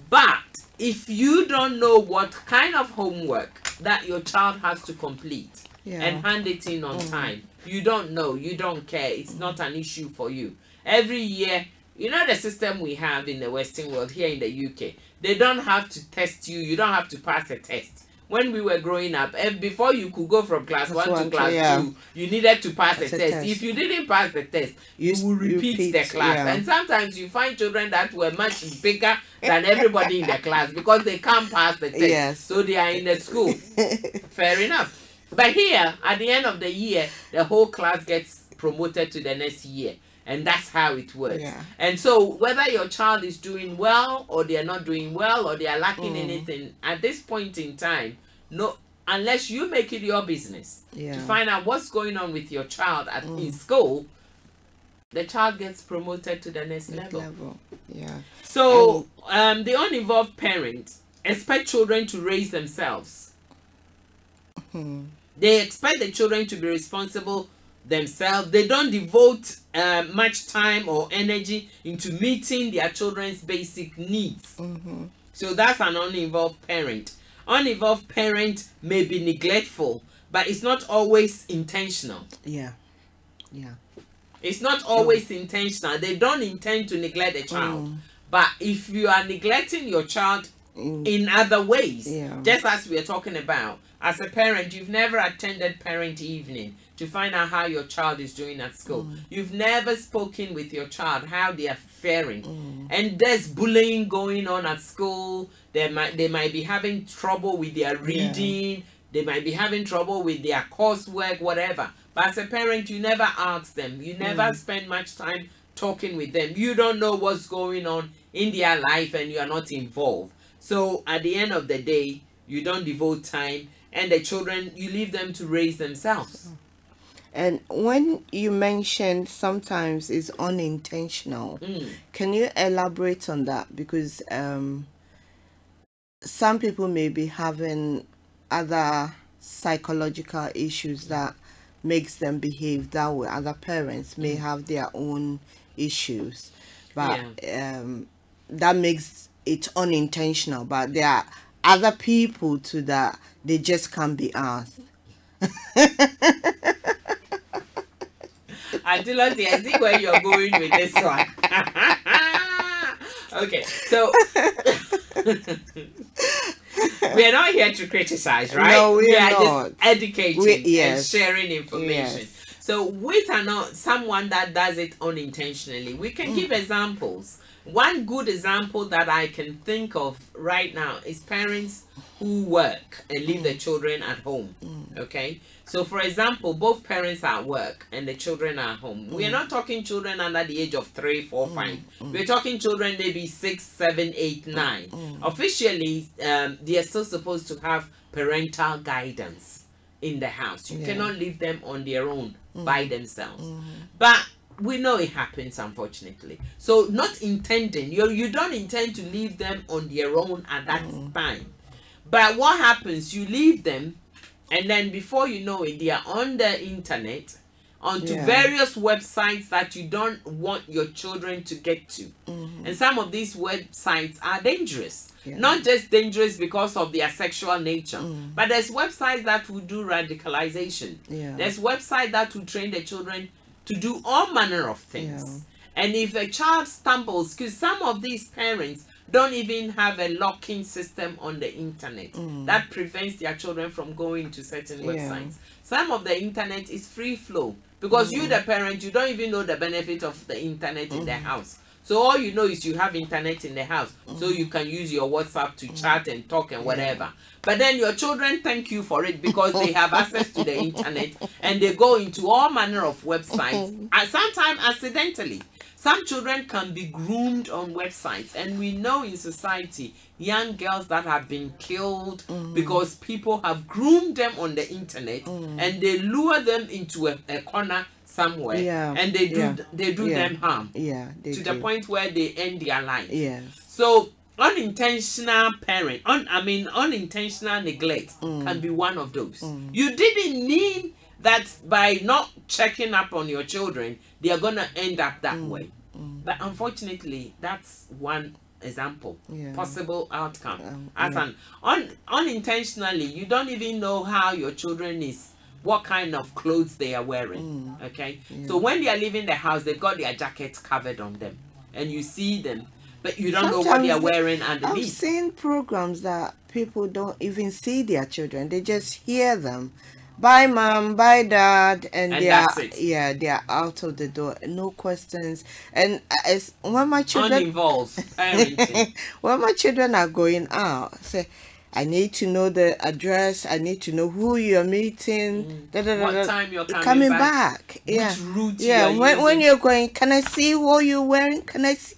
But if you don't know what kind of homework that your child has to complete and hand it in on time, you don't know, you don't care, it's not an issue for you. Every year, you know the system we have in the Western world, here in the UK, they don't have to test you, you don't have to pass a test. When we were growing up, before you could go from class 1 to class 2, you needed to pass a test. If you didn't pass the test, you would repeat the class. And sometimes you find children that were much bigger than everybody in the class because they can't pass the test. So they are in the school. Fair enough. But here, at the end of the year, the whole class gets promoted to the next year. And that's how it works. And so whether your child is doing well or they are not doing well or they are lacking anything, at this point in time, no, unless you make it your business to find out what's going on with your child in school, the child gets promoted to the next level. So the uninvolved parents expect children to raise themselves. They expect the children to be responsible themselves. They don't devote much time or energy into meeting their children's basic needs. So that's an uninvolved parent. Uninvolved parent may be neglectful, but it's not always intentional. It's not always intentional. They don't intend to neglect the child. But if you are neglecting your child in other ways, just as we are talking about, as a parent, you've never attended parent evening to find out how your child is doing at school. You've never spoken with your child how they are faring. And there's bullying going on at school. They might be having trouble with their reading. They might be having trouble with their coursework, whatever. But as a parent, you never ask them. You never spend much time talking with them. You don't know what's going on in their life and you are not involved. So at the end of the day, you don't devote time, and the children, you leave them to raise themselves. And when you mentioned sometimes it's unintentional, can you elaborate on that? Because some people may be having other psychological issues that makes them behave that way. Other parents may have their own issues, but that makes it unintentional. But there are other people to that they just can't be asked. Lottie, I see where you're going with this one. Okay, so we are not here to criticize, right? No, we are just educating and yes. sharing information. Yes. So with someone that does it unintentionally, we can give examples. One good example that I can think of right now is parents who work and leave their children at home. Okay, so for example, both parents are at work and the children are at home. We are not talking children under the age of 3, 4, 5. We're talking children maybe 6, 7, 8, 9. Officially, they are still supposed to have parental guidance in the house. You cannot leave them on their own by themselves. But we know it happens, unfortunately. So not intending, you don't intend to leave them on their own at that time. But what happens, you leave them, and then before you know it, they are on the internet, onto various websites that you don't want your children to get to. And some of these websites are dangerous. Not just dangerous because of their sexual nature, but there's websites that will do radicalization. There's websites that will train the children to do all manner of things. And if a child stumbles, because some of these parents don't even have a locking system on the internet that prevents their children from going to certain websites. Some of the internet is free flow because you, the parent, you don't even know the benefit of the internet in the house. So all you know is you have internet in the house, so you can use your WhatsApp to chat and talk and whatever. But then your children thank you for it because they have access to the internet and they go into all manner of websites, and sometimes accidentally. Some children can be groomed on websites, and we know in society young girls that have been killed because people have groomed them on the internet and they lure them into a corner, somewhere, Yeah, and they do yeah, them harm. Yeah, they to do. the point where they end their life. Yes. So unintentional unintentional neglect can be one of those. You didn't mean that by not checking up on your children, they are gonna end up that way. But unfortunately, that's one example, possible outcome. As an unintentionally, you don't even know how your children is, what kind of clothes they are wearing. Okay, so when they are leaving the house, they've got their jackets covered on them, and you see them, but you don't know what they are wearing underneath. I've seen programs that people don't even see their children; they just hear them. Bye, mom. Bye, dad, and they that's are it. they are out of the door. No questions. And it's when my children Uninvolved parenting. when my children are going out, say, I need to know the address. I need to know who you're meeting. What time you're coming back. Which route Yeah. you're When using. you're going, can I see what you're wearing? Can I see?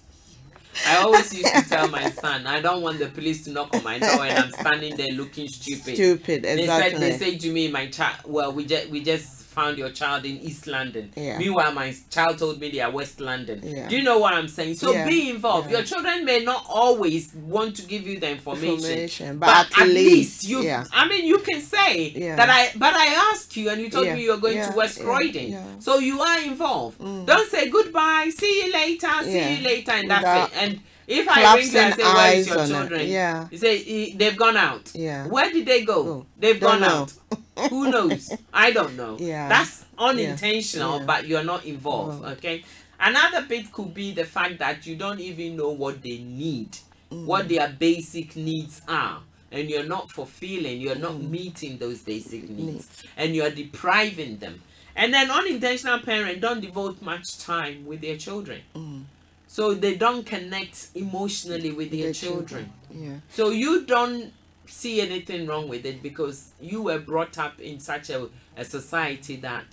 I always used to tell my son, I don't want the police to knock on my door and I'm standing there looking stupid. Stupid, exactly. They say to me, my child, well, we just found your child in East London. Yeah. Meanwhile, my child told me they are West London. Yeah. Do you know what I'm saying? So Yeah. be involved. Yeah. Your children may not always want to give you the information, but at least you. yeah. I mean, you can say Yeah. that I asked you and you told Yeah. me you're going Yeah. to West Yeah. Croydon. Yeah. So you are involved. Don't say goodbye, see you later, see you later, and that's Without it. And if I ring you and say, where is your eyes on it. children? Yeah. You say, they've gone out. Yeah. Where did they go? Oh, They've don't gone know. out. Who knows? I don't know. Yeah. That's unintentional, Yeah. but you're not involved. Okay. Another bit could be the fact that you don't even know what they need, what their basic needs are. And you're not fulfilling, you're not meeting those basic needs. And you're depriving them. And then unintentional parents don't devote much time with their children. So they don't connect emotionally with their children. Yeah. So you don't see anything wrong with it because you were brought up in such a society that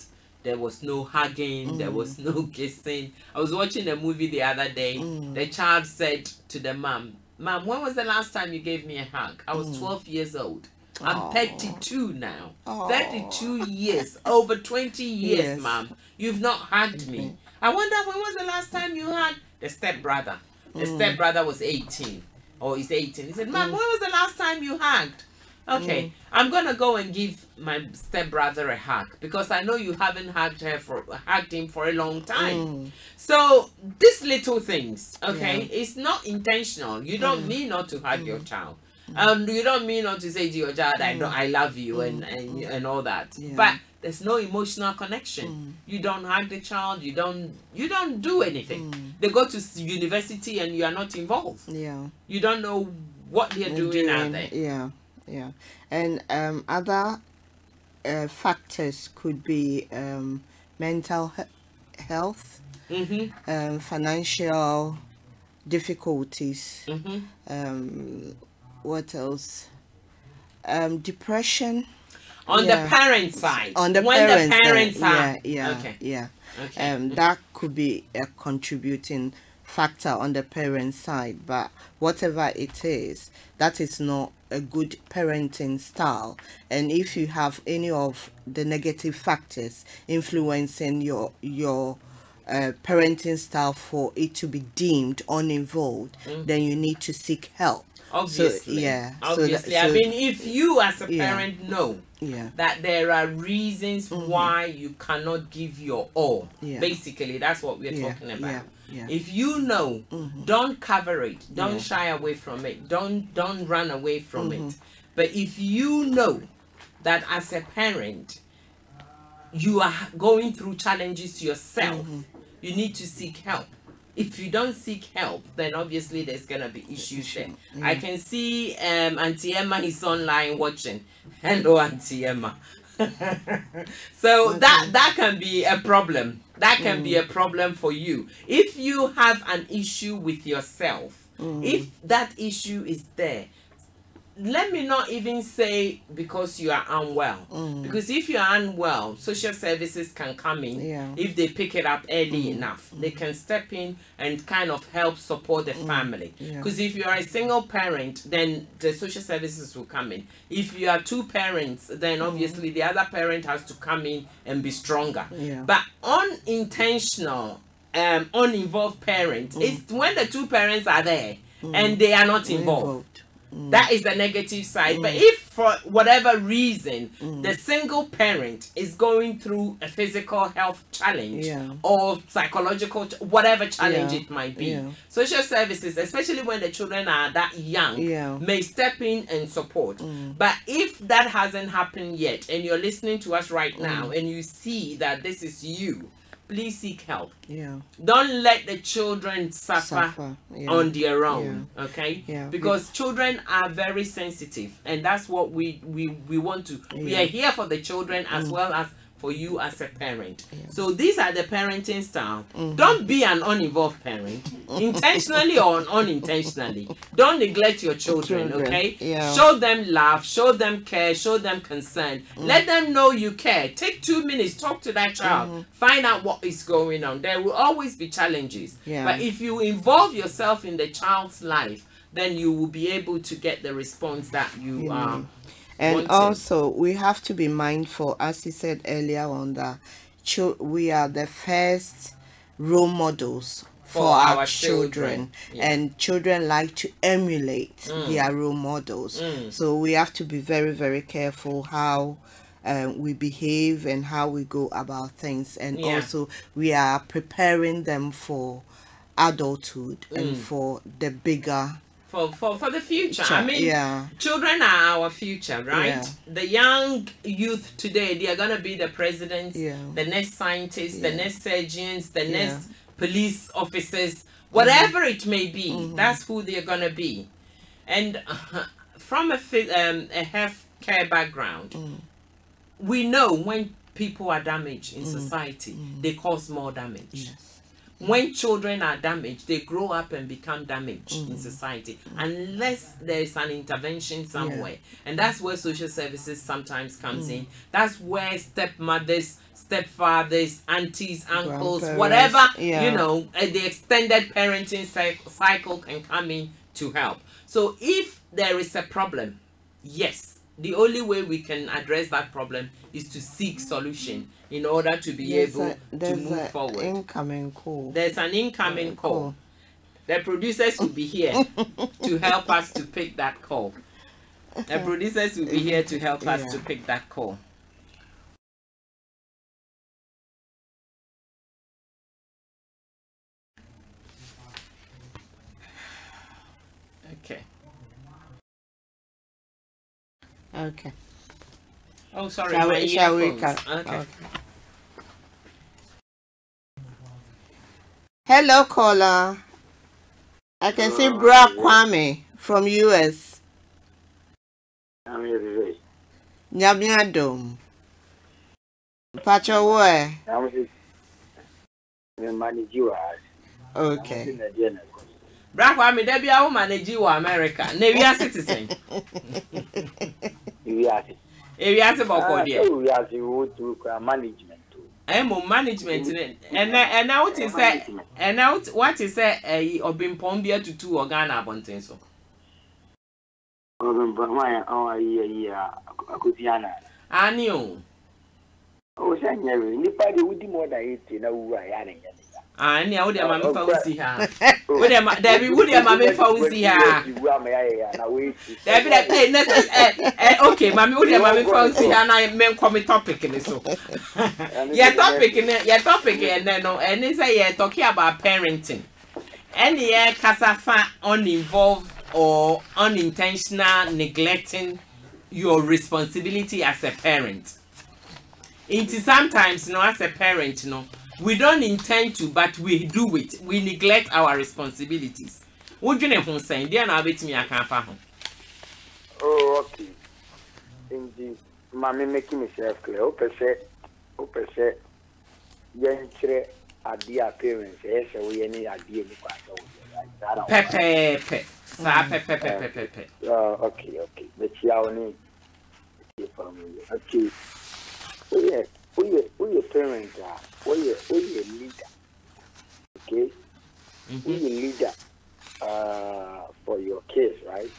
there was no hugging, there was no kissing. I was watching a movie the other day. The child said to the mom, "Mom, when was the last time you gave me a hug? I was 12 years old. I'm 32 now. 32 years, over 20 years, Yes. Mom. You've not hugged me. I wonder when was the last time you hugged the stepbrother? The stepbrother was 18, or he's 18. He said, "Mom, when was the last time you hugged?" Okay, I'm gonna go and give my stepbrother a hug because I know you haven't hugged him for a long time. So these little things, okay, it's not intentional. You don't mean not to hug your child. You don't mean not to say to your child, I love you and all that. But there's no emotional connection. You don't hug the child. You don't do anything. They go to university and you are not involved. Yeah. You don't know what they're doing out there. Yeah. Yeah. And other factors could be mental health, financial difficulties. What else? Depression. On the parent side. On the when parent the parents side. are. Yeah. Okay. That could be a contributing factor on the parent side, but whatever it is, that is not a good parenting style. And if you have any of the negative factors influencing your parenting style for it to be deemed uninvolved, then you need to seek help. Obviously. So, Obviously. I mean, if you as a parent know Yeah. that there are reasons why you cannot give your all. Yeah. Basically, that's what we're talking about. Yeah. If you know, don't cover it. Don't shy away from it. Don't run away from it. But if you know that as a parent, you are going through challenges yourself, you need to seek help. If you don't seek help, then obviously there's gonna be issues there. I can see Auntie Emma is online watching. Hello, Auntie Emma. So that can be a problem. That can be a problem for you. If you have an issue with yourself, if that issue is there, let me not even say because you are unwell. Because if you are unwell, social services can come in if they pick it up early enough. They can step in and kind of help support the family. Because if you are a single parent, then the social services will come in. If you are two parents, then obviously the other parent has to come in and be stronger. But unintentional, uninvolved parents, it's when the two parents are there and they are not involved. That is the negative side. But if for whatever reason the single parent is going through a physical health challenge or psychological whatever challenge it might be, social services, especially when the children are that young, may step in and support. But if that hasn't happened yet and you're listening to us right now and you see that this is you, please seek help. Don't let the children suffer on their own. Okay? Because children are very sensitive, and that's what we want to. We are here for the children as well as for you as a parent. So these are the parenting style. Don't be an uninvolved parent, intentionally or unintentionally. Don't neglect your children, okay? Show them love, show them care, show them concern. Let them know you care. Take 2 minutes, talk to that child, find out what is going on. There will always be challenges. But if you involve yourself in the child's life, then you will be able to get the response that you and also, we have to be mindful, as he said earlier on, that we are the first role models for our children. And children like to emulate their role models. So we have to be very, very careful how we behave and how we go about things. And also, we are preparing them for adulthood and for the bigger for the future. I mean, children are our future, right? The young youth today, they are going to be the presidents, the next scientists, the next surgeons, the next police officers, whatever it may be. That's who they're going to be. And from a health care background, we know when people are damaged in society, they cause more damage. When children are damaged, they grow up and become damaged in society unless there is an intervention somewhere. And that's where social services sometimes comes in. That's where stepmothers, stepfathers, aunties, uncles, whatever, you know, the extended parenting cycle can come in to help. So if there is a problem, yes, the only way we can address that problem is to seek solution in order to be able to move forward. Incoming call. There's an incoming call. The producers will be here to help us to pick that call. The producers will be here to help us to pick that call. Okay. Okay. Oh, sorry. Shall we okay. Hello, caller. I can see Bra Kwame from US. Nyamiadom. Pacho where? Okay. Bra Kwame, there be a manage you America. We are citizen. We are management. Management and now what is that? And now what is that? Or been Pombia to 2 or Ghana Bontenso. I knew. Oh, Sandy, nobody would do more than 18. I know them, I'm fancy her. Debbie, would your mammy fancy her? Okay, mammy, would your mammy fancy her? And I meant come topic in this. Your topic in it, your topic, and then no, and it's a talking about parenting. Any casafa uninvolved or unintentional neglecting your responsibility as a parent. It is sometimes, as a parent, we don't intend to, but we do it. We neglect our responsibilities. What do you know? Saying, "Dear, now bet me I can't find." Oh, okay. Indeed, mommy making myself clear. Open say, young children are dear parents. Yes, we any idea. Pepe. Pepe. Okay. But you only family. Okay. We parent we leader. Okay? We leader for your kids, right?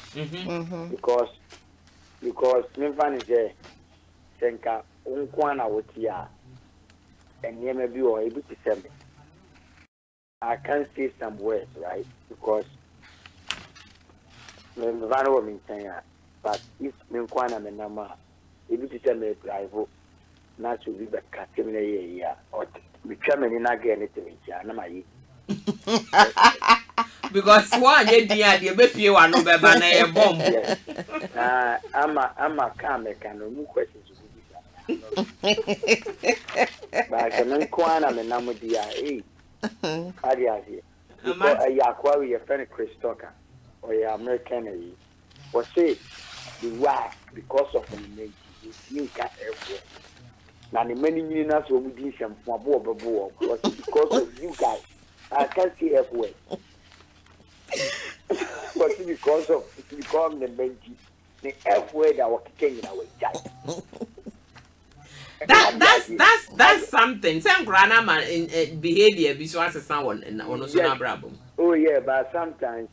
Because me fan is senka unkwana wotia and you may be able to tell me. I can't say some words, right? Because me van wo me but if me unkwana me nama able to tell me drive not to be the category or we come in again to me na my because one ye dia de be pie wa no be ba na e bomb. I'm a calm can no questions but can kwana me na mo dia adia here because ya kwa we friend Chris Tucker or ya American was say the why because of the name you can everywhere. Now the many millions will be some because of you guys. I can't see everywhere. But because of it become the benji, the everywhere that was kicking in our That's something. Some grandma in behavior visual as someone in on brabo. Oh yeah, but sometimes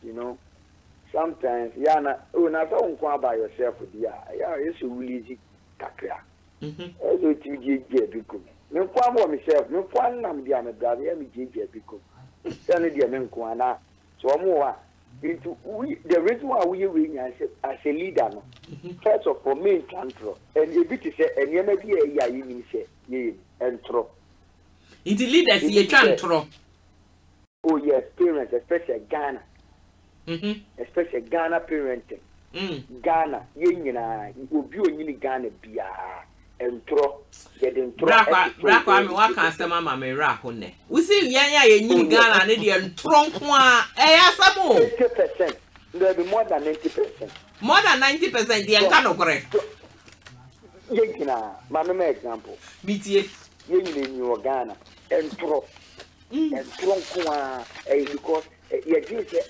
sometimes na so by yourself it's really easy kakra. Also to GG because me kwa myself me kwa nam dia me brother me GG because tell dia me kwa na so mo into the reason why we win as a leader no first of all main control and a bit say and you may be a you say ye entro into leaders ye control. Oh yes, parents especially Ghana. Especially Ghana parenting. Ghana ye nyina obi onyi Ghana bia entro Bra kwa me wa kan asema ma me ra ho ne. We see yan ya ye nyi Ghana ne de entro nko a asamo 80%. There be more than 90%. More than 90% de enka no kore. Ye nyina ma me example. Bitie Ye nyina nyi Ghana entro nko a because you say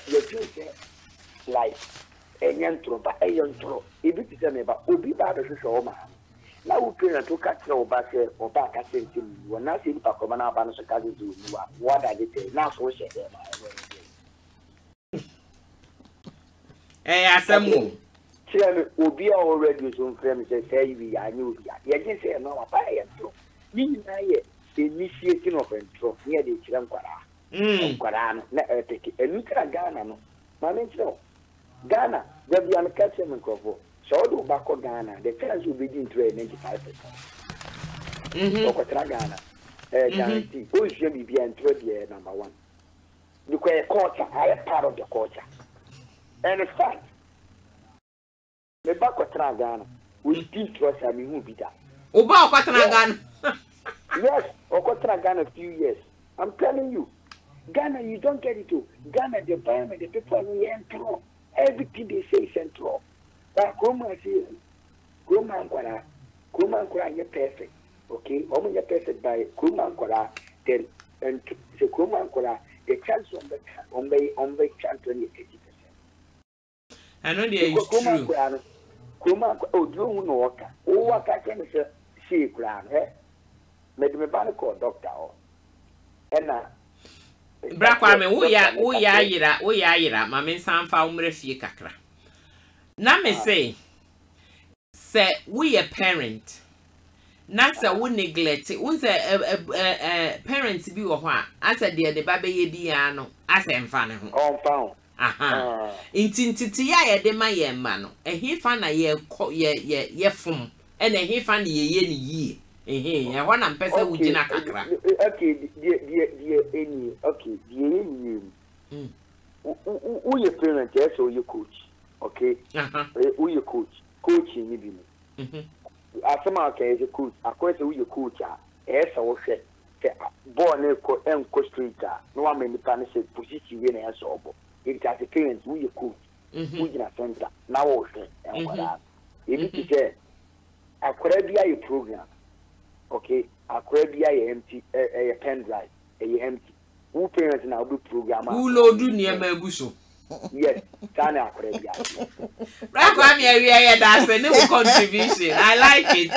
like entro ba entro e bi ti say me ba obi ba be so ma. Now we parent to catch no back or back at him. We're not seeing Pacomana Banos Kazu. What I did now so share them. Asamu. Tell will be already some friends say we are new. You can say no, I am true. Me, initiating of intro near the Chilamquara. Quaran, take it. And look at Ghana. No, Mamma, Ghana, there be a catching and cover. So do back on Ghana, the chance will begin to 95%. Ghana, guarantee. Who is going to be entry number one? Look at culture, I am part of the culture. And in fact, the back of Ghana, we still trust I mean who be that. Oba Ghana. Yes, Okotra Ghana a few years. I'm telling you, Ghana, you don't get it too. Ghana, the environment, the people are central. Everything they say is central. But Kuma says, Kuma Kwara, you're perfect. Okay? You're perfect by Kuma Kwara, then, and the Kuma Kwara, the chance on the chance 80%. I know they are true. Kuma, oh, you know what? Oh, what I can say, Grand, eh? Made me ban call doctor. And Brakwame, we are yira, Mamma Sanfa Umrefie Kakra. Now me say we a parent. Nasa we neglect it. We say parents be what? I said the baby ye be ano. I say mfane ho. On found. Aha. Intintiti ya de ma ye mano. He fan na ye fum. And he fan ye ni ye. Ya wana mpesa ujina kakra. Okay, any okay, the who your parent yes or your coach. Okay. Who your coach? Coaching you be. Asema okay is a coach. Akwese who your coach ah. Esa wo hwe. Born e ko street ah. No one many plan say position we na so obo. It as a parent who your coach. Who in a center. Now wo hwe. And what you need to say akwara bia your program. Okay, akwara bia your empty a pen drive. A empty. Who parents now do program. Who load do near my bush? Yes, Sana Akoredia. Right, I'm here. That's a new contribution. I like it.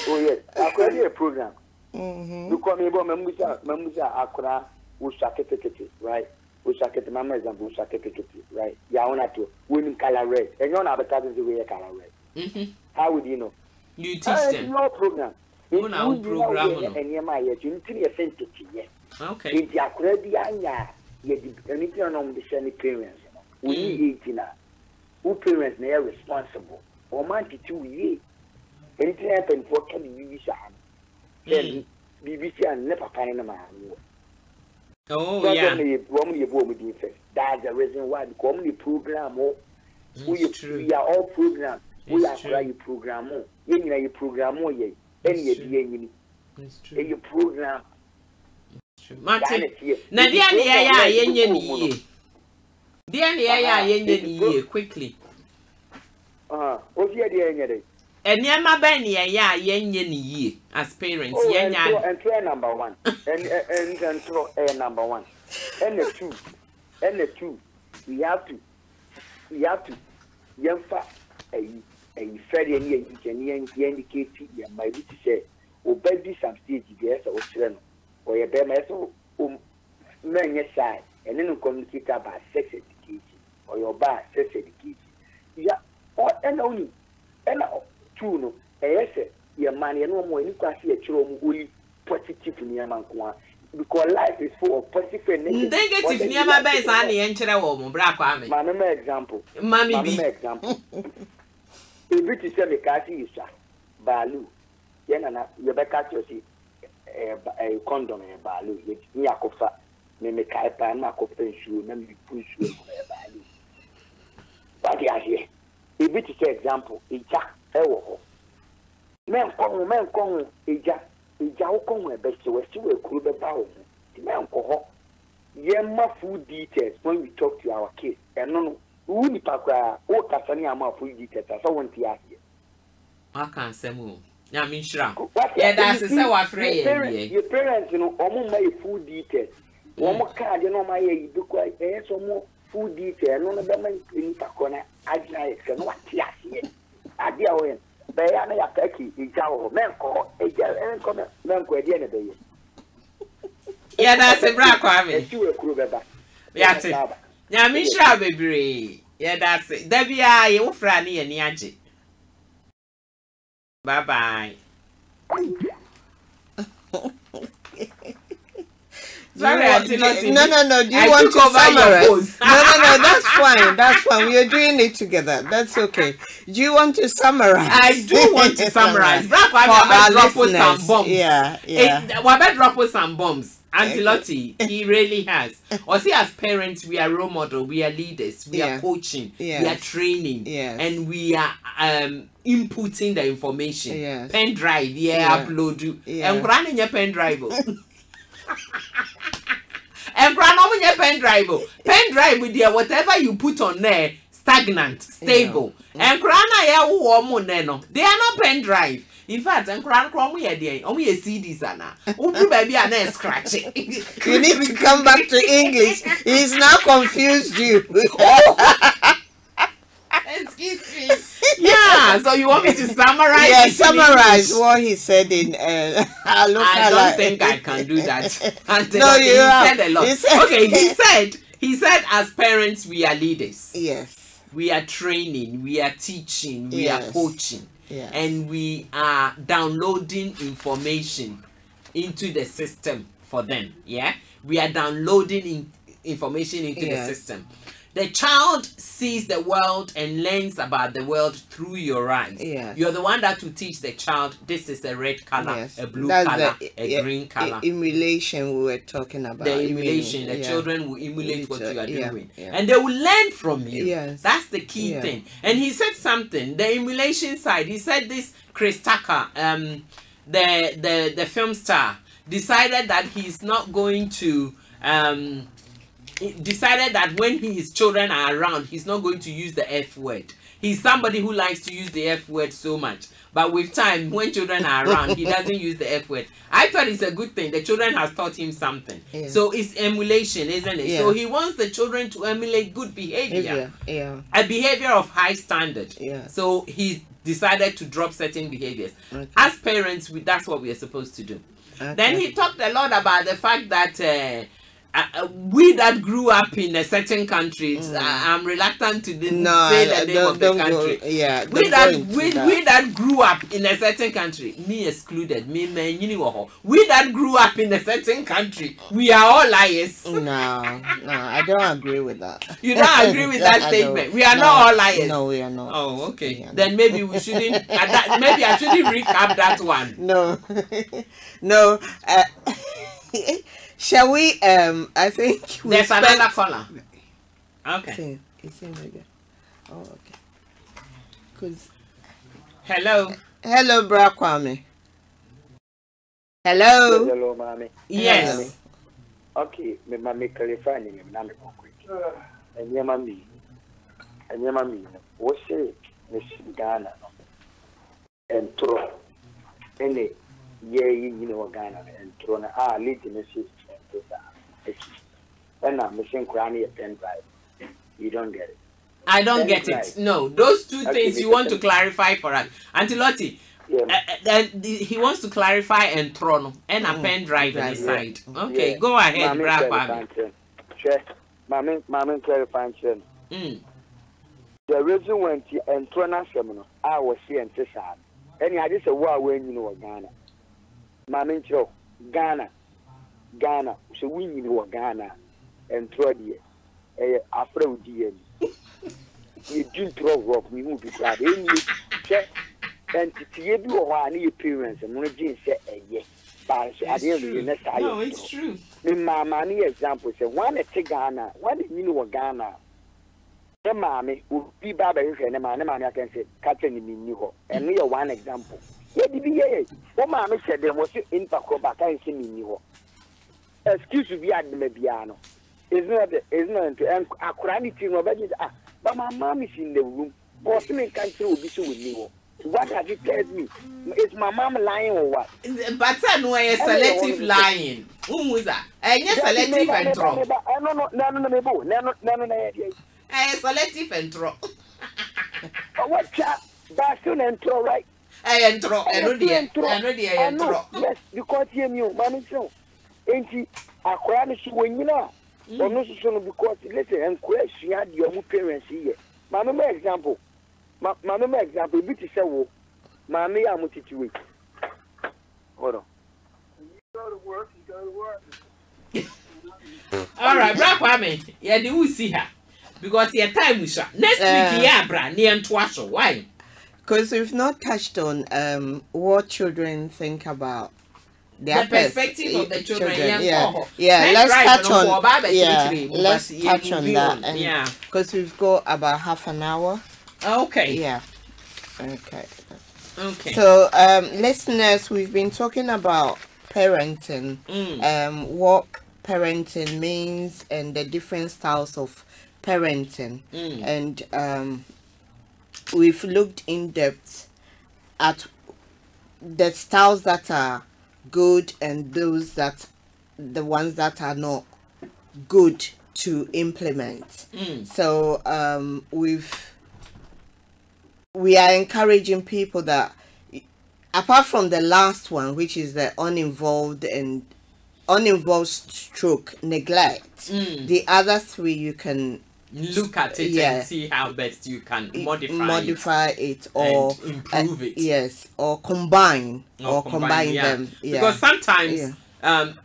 Oh yes, Akoredia program. You call me about Mamusa Akora, Ushakete, right? Ushakete, Mama example, Ushakete, right? Yaona to winning color red. And you're not advertising the way color red. How would you know? You teach them. No program. No program. And you're my yet, you need a sentence. Okay. If you are already anything on the same parents, we need 18 who parents are responsible. Or man to 2 years. Anything happen for can be then BBC and never find a man. Oh, yeah. That's the reason why the community program. We are all programs. We are trying program. You program. Any program. Martin, Nadia, quickly. What's the idea? And Yama Benny, ye as parents, and try number one, and number one, and the two, we have to, young fat, a ferry and you can indicate, my to say, obey some stage, yes, or children, or a bear metal, man, yes, side, and then communicate about sex education, or your bar sex education. Yeah, or and only, and no, yes, your money and no more, you can see a children positive in your man, because life is full of positive and negative. Near my base, Annie, and Chera, black army. Mamma example, Mammy example. A British Semicati is Balu, Yana, your back at your seat, a condom and a Balu, yet Yakofa, Memekai, Marco shoe, maybe push you a Balu. But here, a British example, a jack. Men come, a jack, come, a best to a crew about the man call. Yemma food details when we talk to our kids, and no, who ni pakra, or Tasania food details, as I want to ask you. I can't say more. I mean, sure. Yeah, that's a so afraid. Your parents, almost my food details. One more card, my you do quite some more food detail, none of them in Pakona, I can what yes. Idea when Bayana Yaki, Ijao, Manco, a comment, Manco at the end of the year. Yeah, that's a black army. You a crew back. Yeah, yeah, Miss Shabby. Yeah, that's it. There be I, your Franny and Yanji. Bye bye. Sorry, no. Do you want to summarize? No. That's fine. That's fine. We are doing it together. That's okay. Do you want to summarize? I do want to summarize. Black Army, drop some bombs. Yeah. Wabe drop some bombs. Auntie Lottie, he really has. Or see, as parents, we are role model, we are leaders, we are coaching, we are training, and we are inputting the information. Pen drive, upload. And running your pen drive. And grandma your pen drive with your whatever you put on there, stagnant, stable. And grandma they are not pen drive. In fact, and grandma we are there, only a CDs ana. Baby are not scratching. You need to come back to English. He's now confused you. Excuse me. Yeah, so you want me to summarize? Yeah, summarize what he said in I don't think I can do that. No, he said a lot. He said as parents we are leaders. Yes. We are training, we are teaching, we are coaching. Yes. And we are downloading information into the system for them. Yeah? We are downloading information into the system. The child sees the world and learns about the world through your eyes. Yes. You're the one that will teach the child this is a red color, a blue color, a green color. Emulation we were talking about. The emulation. The children will emulate what you are doing. And they will learn from you. Yes. That's the key thing. And he said something, the emulation side. He said this Chris Tucker, the film star, decided that he's not going to decided that when his children are around, he's not going to use the F word. he's somebody who likes to use the F word so much. But with time, when children are around, he doesn't use the F word. I thought it's a good thing. The children has taught him something. Yeah. So it's emulation, isn't it? Yeah. So he wants the children to emulate good behavior. Yeah. A behavior of high standard. Yeah. So he decided to drop certain behaviors. Okay. As parents, that's what we are supposed to do. Okay. Then he talked a lot about the fact that we that grew up in a certain country, I'm reluctant to say the name of the country. We that grew up in a certain country, me excluded, we that grew up in a certain country, we are all liars. No, I don't agree with that. You don't agree with that statement? We are not all liars. No, we are not. Oh, okay. Then maybe we shouldn't. Maybe I shouldn't recap that one. No, no. Shall we? I think there's another caller. Okay. It's in again. Oh, okay. Cause hello, Bra Kwame. Hello. Hello, mommy. Yes. Mommy. Okay, me mommy clarify me na me concrete. Enya mami. What say me Ghana no. Entro. Ene ye know Ghana entro na lead me see. And I'm missing cranny a pen drive. You don't get it. I don't get it. No, those two things you want to clarify for us. Auntie Lottie, he wants to clarify and throw and a pen drive on his side. Okay, go ahead, Brad. Mammy clarifying. The reason when and thrown a seminar, I was here and Tissan. And I just a war when you know Ghana. Mammy Joe, Ghana, so we know Ghana and throw the after the you do throw rock, we won't be glad. And to you do any appearance and when you say yes, but at the end of the next time, no, it's true. In my money example, say one at Ghana, what did you know Ghana? The mammy will be Baba and a man I can say, Captain in New and me one example. What did you what mammy said there was in Paco, but I see me new. Excuse me, at the Mediano. It's not to end a cranny team of but my mom is in the room. But me can't will be so with me. What have you told me? Is my mom lying or what? But I know a selective lying. Who was that? Yes, selective and draw. No. Selective and draw. What chat? Bastion and throw right. And draw. And draw. Yes, because you knew, Mammy. So, ain't he? I cried she when you know. Or no, because listen and question had your parents here. Mamma, example. Mamma, example, bit is a Mammy, I'm with you. Hold on. You go to work. All right, Bra Kwame. Yeah, you will see her. Because your time is short. Next week, yeah, Bra, near and twice. Why? Because we've not touched on what children think about the perspective of the children. Let's touch on that. Because we've got about half an hour. Okay. Yeah. Okay. So, listeners, we've been talking about parenting, what parenting means, and the different styles of parenting, and we've looked in depth at the styles that are good and the ones that are not good to implement. So we are encouraging people that, apart from the last one, which is the uninvolved stroke neglect, the other three you can look at it and see how best you can modify it or improve it. Or combine them. Because sometimes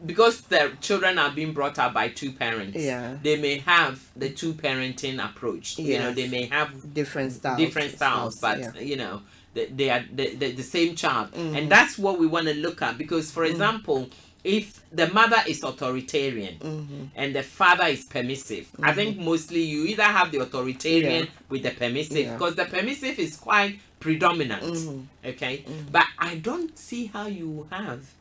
because the children are being brought up by two parents, they may have the two parenting approach. You know, they may have different styles, but you know, they are the same child, and that's what we want to look at. Because, for example, if the mother is authoritarian and the father is permissive, I think mostly you either have the authoritarian with the permissive, because the permissive is quite predominant. Okay, but I don't see how you have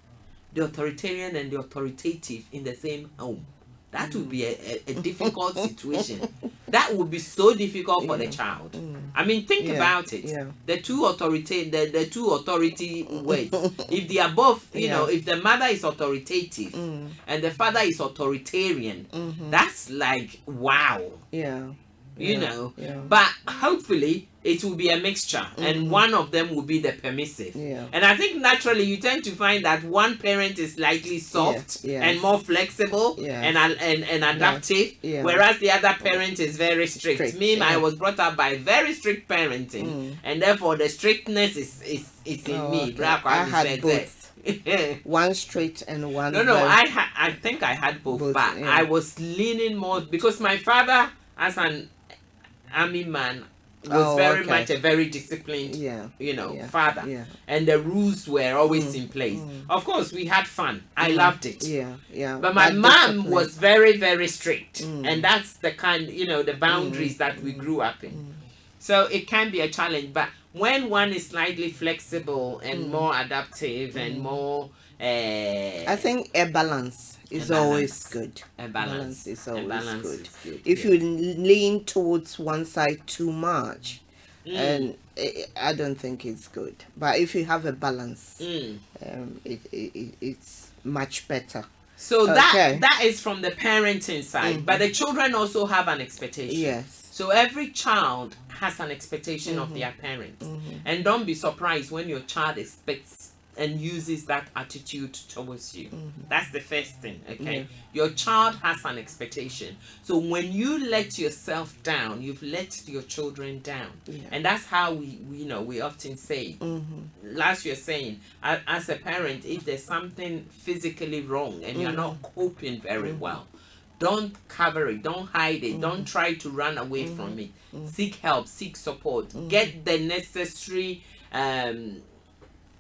the authoritarian and the authoritative in the same home. that would be a difficult situation. That would be so difficult for the child. I mean, think about it. The two authority words. If they are both, you know, if the mother is authoritative and the father is authoritarian, that's like wow. You know, but hopefully it will be a mixture, and one of them will be the permissive. And I think naturally you tend to find that one parent is slightly soft and more flexible and adaptive, whereas the other parent is very strict. I was brought up by very strict parenting, and therefore the strictness is in me. I had both. One straight and one. No, I think I had both, but I was leaning more because my father, as an army man, was very much a very disciplined, you know, father, and the rules were always in place. Of course, we had fun. I loved it. But my mom was very, very strict, and that's the kind, you know, the boundaries that we grew up in. So it can be a challenge, but when one is slightly flexible and more adaptive and more, I think a balance is always good. A balance is always good. If you lean towards one side too much, and I don't think it's good. But if you have a balance, it's much better. So that is from the parenting side, but the children also have an expectation. So every child has an expectation of their parents, and don't be surprised when your child expects and uses that attitude towards you. That's the first thing. Okay, your child has an expectation, so when you let yourself down, you've let your children down. And that's how we often say, last you're saying, as a parent, if there's something physically wrong and you're not coping very well, don't cover it, don't hide it, don't try to run away from it. Seek help, seek support, get the necessary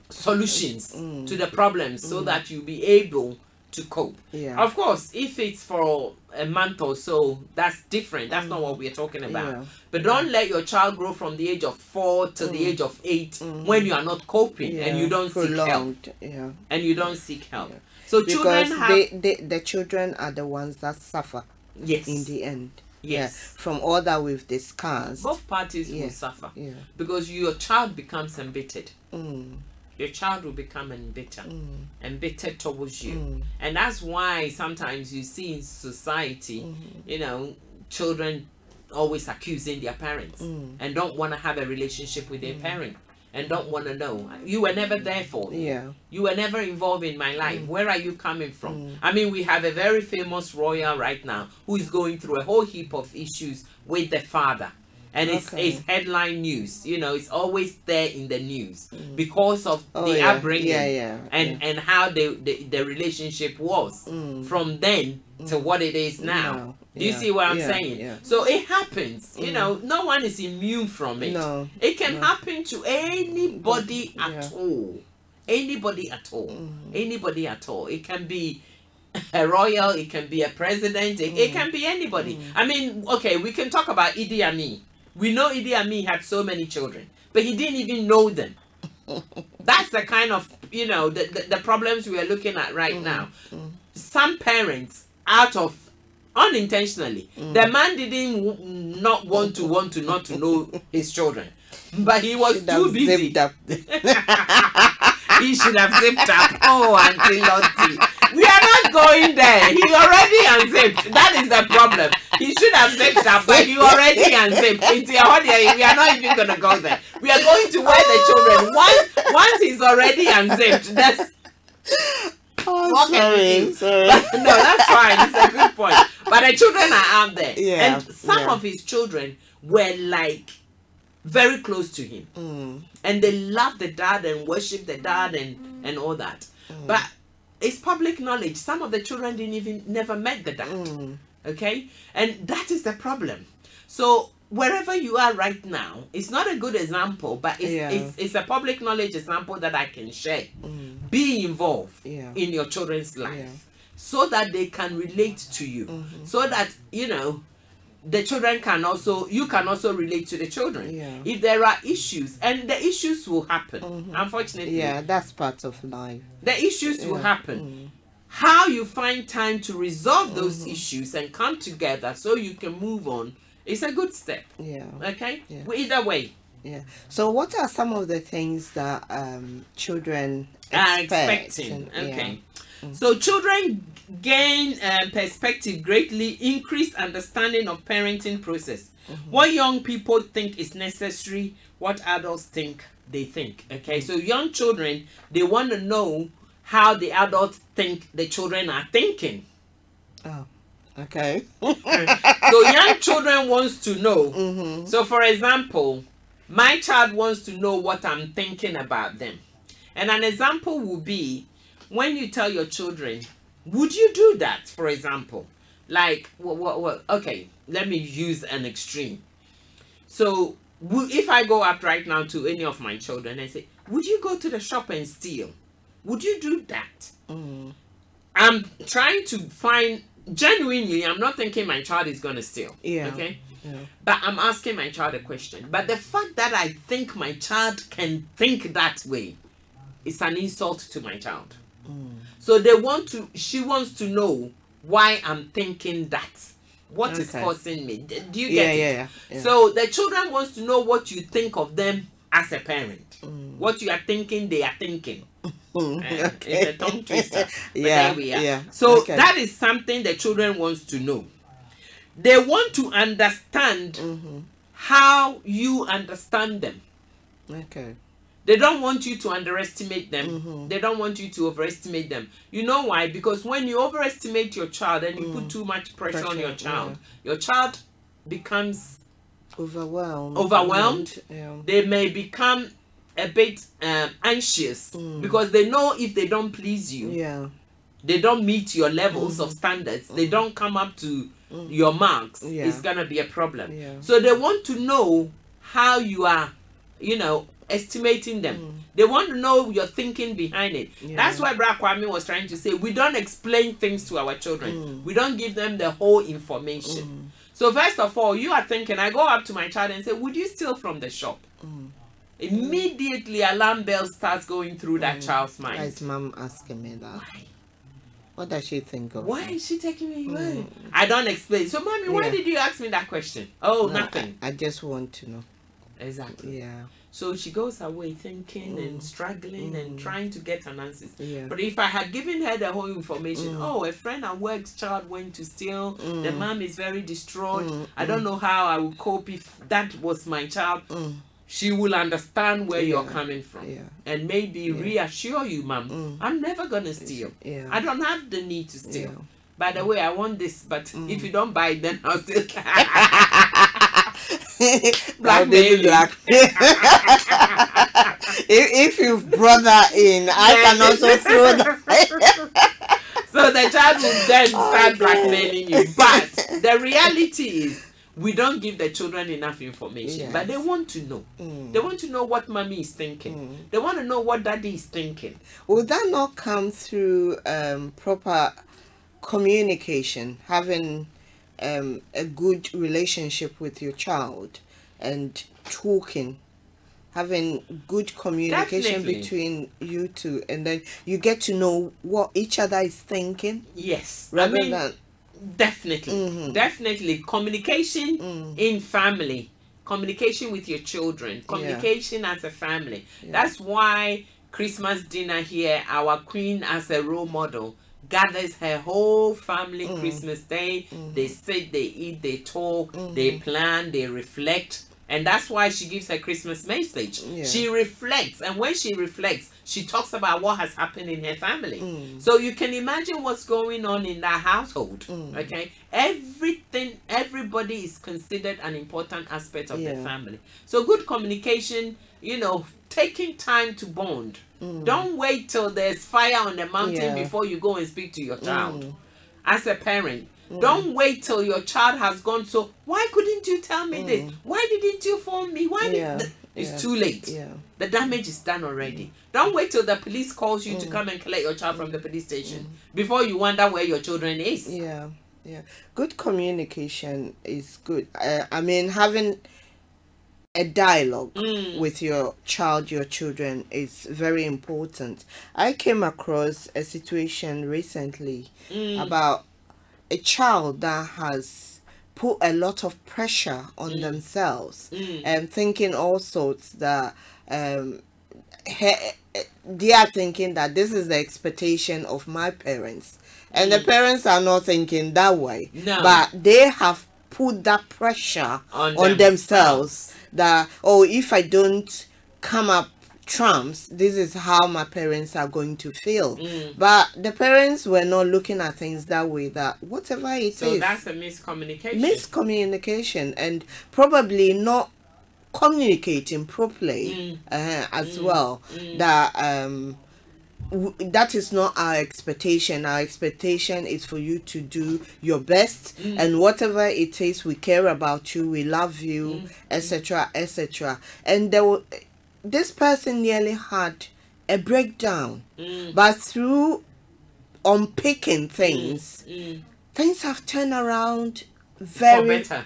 solutions to the problems so that you'll be able to cope. Of course, if it's for a month or so, that's different. That's not what we're talking about. But don't let your child grow from the age of 4 to the age of 8 when you are not coping and you don't seek help. And you don't seek help. So because children have the children are the ones that suffer in the end. Yes. From all that we've discussed, both parties will suffer because your child becomes embittered. Your child will become embittered towards you. And that's why sometimes you see in society, you know, children always accusing their parents and don't want to have a relationship with their parent and don't want to know. You were never there for me. You were never involved in my life. Where are you coming from? I mean, we have a very famous royal right now who is going through a whole heap of issues with the father. And it's headline news, you know, it's always there in the news because of the upbringing and how the relationship was from then to what it is now. Do you see what I'm saying? So it happens, you know, no one is immune from it. It can happen to anybody at all. Anybody at all. Anybody at all. It can be a royal, it can be a president, it can be anybody. I mean, okay, we can talk about Idi Amin. We know Idi Amin had so many children, but he didn't even know them. That's the kind of, you know, the problems we are looking at right now. Some parents, out of unintentionally, the man didn't not want to not to know his children, but he was too busy. He should have zipped up. Oh, Auntie Lottie. We are not going there. He already unzipped. That is the problem. He should have zipped up, but he already unzipped. We are not even going to go there. We are going to where the children. Once he's already unzipped, that's... sorry. But, no, that's fine. It's a good point. But the children are out there. And some of his children were like very close to him. And they loved the dad and worshiped the dad and all that. But it's public knowledge. Some of the children never met the dad. Okay? And that is the problem. So wherever you are right now, it's not a good example, but it's a public knowledge example that I can share. Be involved in your children's life so that they can relate to you. So that, you know, the children can also, you can also relate to the children. If there are issues, and the issues will happen, unfortunately. That's part of life. The issues will happen. how you find time to resolve those issues and come together so you can move on is a good step. Yeah. Okay? Yeah. Well, either way. Yeah. So what are some of the things that children Are expect? expecting. And- Okay. So children gain perspective greatly, increased understanding of parenting process. What young people think is necessary, what adults think they think. Okay, so young children, they want to know how the adults think the children are thinking. Oh, okay. So young children wants to know. So for example, my child wants to know what I'm thinking about them. And an example would be when you tell your children, would you do that, for example? Like, okay, let me use an extreme. So if I go up right now to any of my children and say, would you go to the shop and steal? Would you do that? I'm trying to find, genuinely, I'm not thinking my child is going to steal. Yeah. Okay? Yeah. But I'm asking my child a question. But the fact that I think my child can think that way is an insult to my child. So she wants to know why I'm thinking that. What is causing me? Do you get it? Yeah. So the children wants to know what you think of them as a parent. What you are thinking, they are thinking. It's a tongue twister. But there we are. Yeah. So that is something the children wants to know. They want to understand how you understand them. Okay. They don't want you to underestimate them. They don't want you to overestimate them. You know why? Because when you overestimate your child and you put too much pressure on your child becomes overwhelmed. Yeah. They may become a bit anxious because they know if they don't please you, they don't meet your levels of standards, they don't come up to your marks, it's gonna be a problem. So they want to know how you are, estimating them. They want to know your thinking behind it. That's why Bra Kwame was trying to say we don't explain things to our children. We don't give them the whole information. So first of all, you are thinking, I go up to my child and say, would you steal from the shop? Immediately alarm bell starts going through that child's mind. Why is mom asking me that? Why? What does she think of? Why is she taking me away? I don't explain. So mommy, why did you ask me that question? Oh, no, nothing. I just want to know. Exactly. Yeah. So she goes away thinking and struggling and trying to get an answer. Yeah. But if I had given her the whole information, oh, a friend at work's child went to steal, the mom is very distraught, I don't know how I would cope if that was my child, she will understand where you're coming from. And maybe reassure you, mom, I'm never going to steal. I don't have the need to steal. By the way, I want this, but if you don't buy it, then I'll still... Black. if you've brought that in, I can also throw that. So the child will then start blackmailing you. But the reality is, we don't give the children enough information. But they want to know. They want to know what mommy is thinking. They want to know what daddy is thinking. Will that not come through proper communication, having a good relationship with your child and talking, having good communication between you two, and then you get to know what each other is thinking? Yes. Rather than... Definitely. Definitely. Communication in family. Communication with your children. Communication as a family. That's why Christmas dinner here, our queen as a role model gathers her whole family Christmas Day. They sit, they eat, they talk, they plan, they reflect. And that's why she gives her Christmas message. She reflects. And when she reflects, she talks about what has happened in her family. So you can imagine what's going on in that household. Okay? Everything, everybody is considered an important aspect of the family. So good communication, taking time to bond. Don't wait till there's fire on the mountain before you go and speak to your child. As a parent, don't wait till your child has gone, so why couldn't you tell me this? Why didn't you phone me? Why it's too late. The damage is done already. Don't wait till the police calls you to come and collect your child from the police station before you wonder where your children is. Good communication is good. I mean, having a dialogue with your child, your children, is very important. I came across a situation recently about a child that has put a lot of pressure on themselves and thinking all sorts that they are thinking that this is the expectation of my parents, and the parents are not thinking that way. But they have put that pressure on themselves that, oh, if I don't come up trumps, this is how my parents are going to feel. But the parents were not looking at things that way, that whatever it is. So that's a miscommunication. Miscommunication, and probably not communicating properly as well. That that is not our expectation. Our expectation is for you to do your best, and whatever it is, we care about you, we love you, etc., etc. And this person nearly had a breakdown, but through unpicking things, things have turned around very better.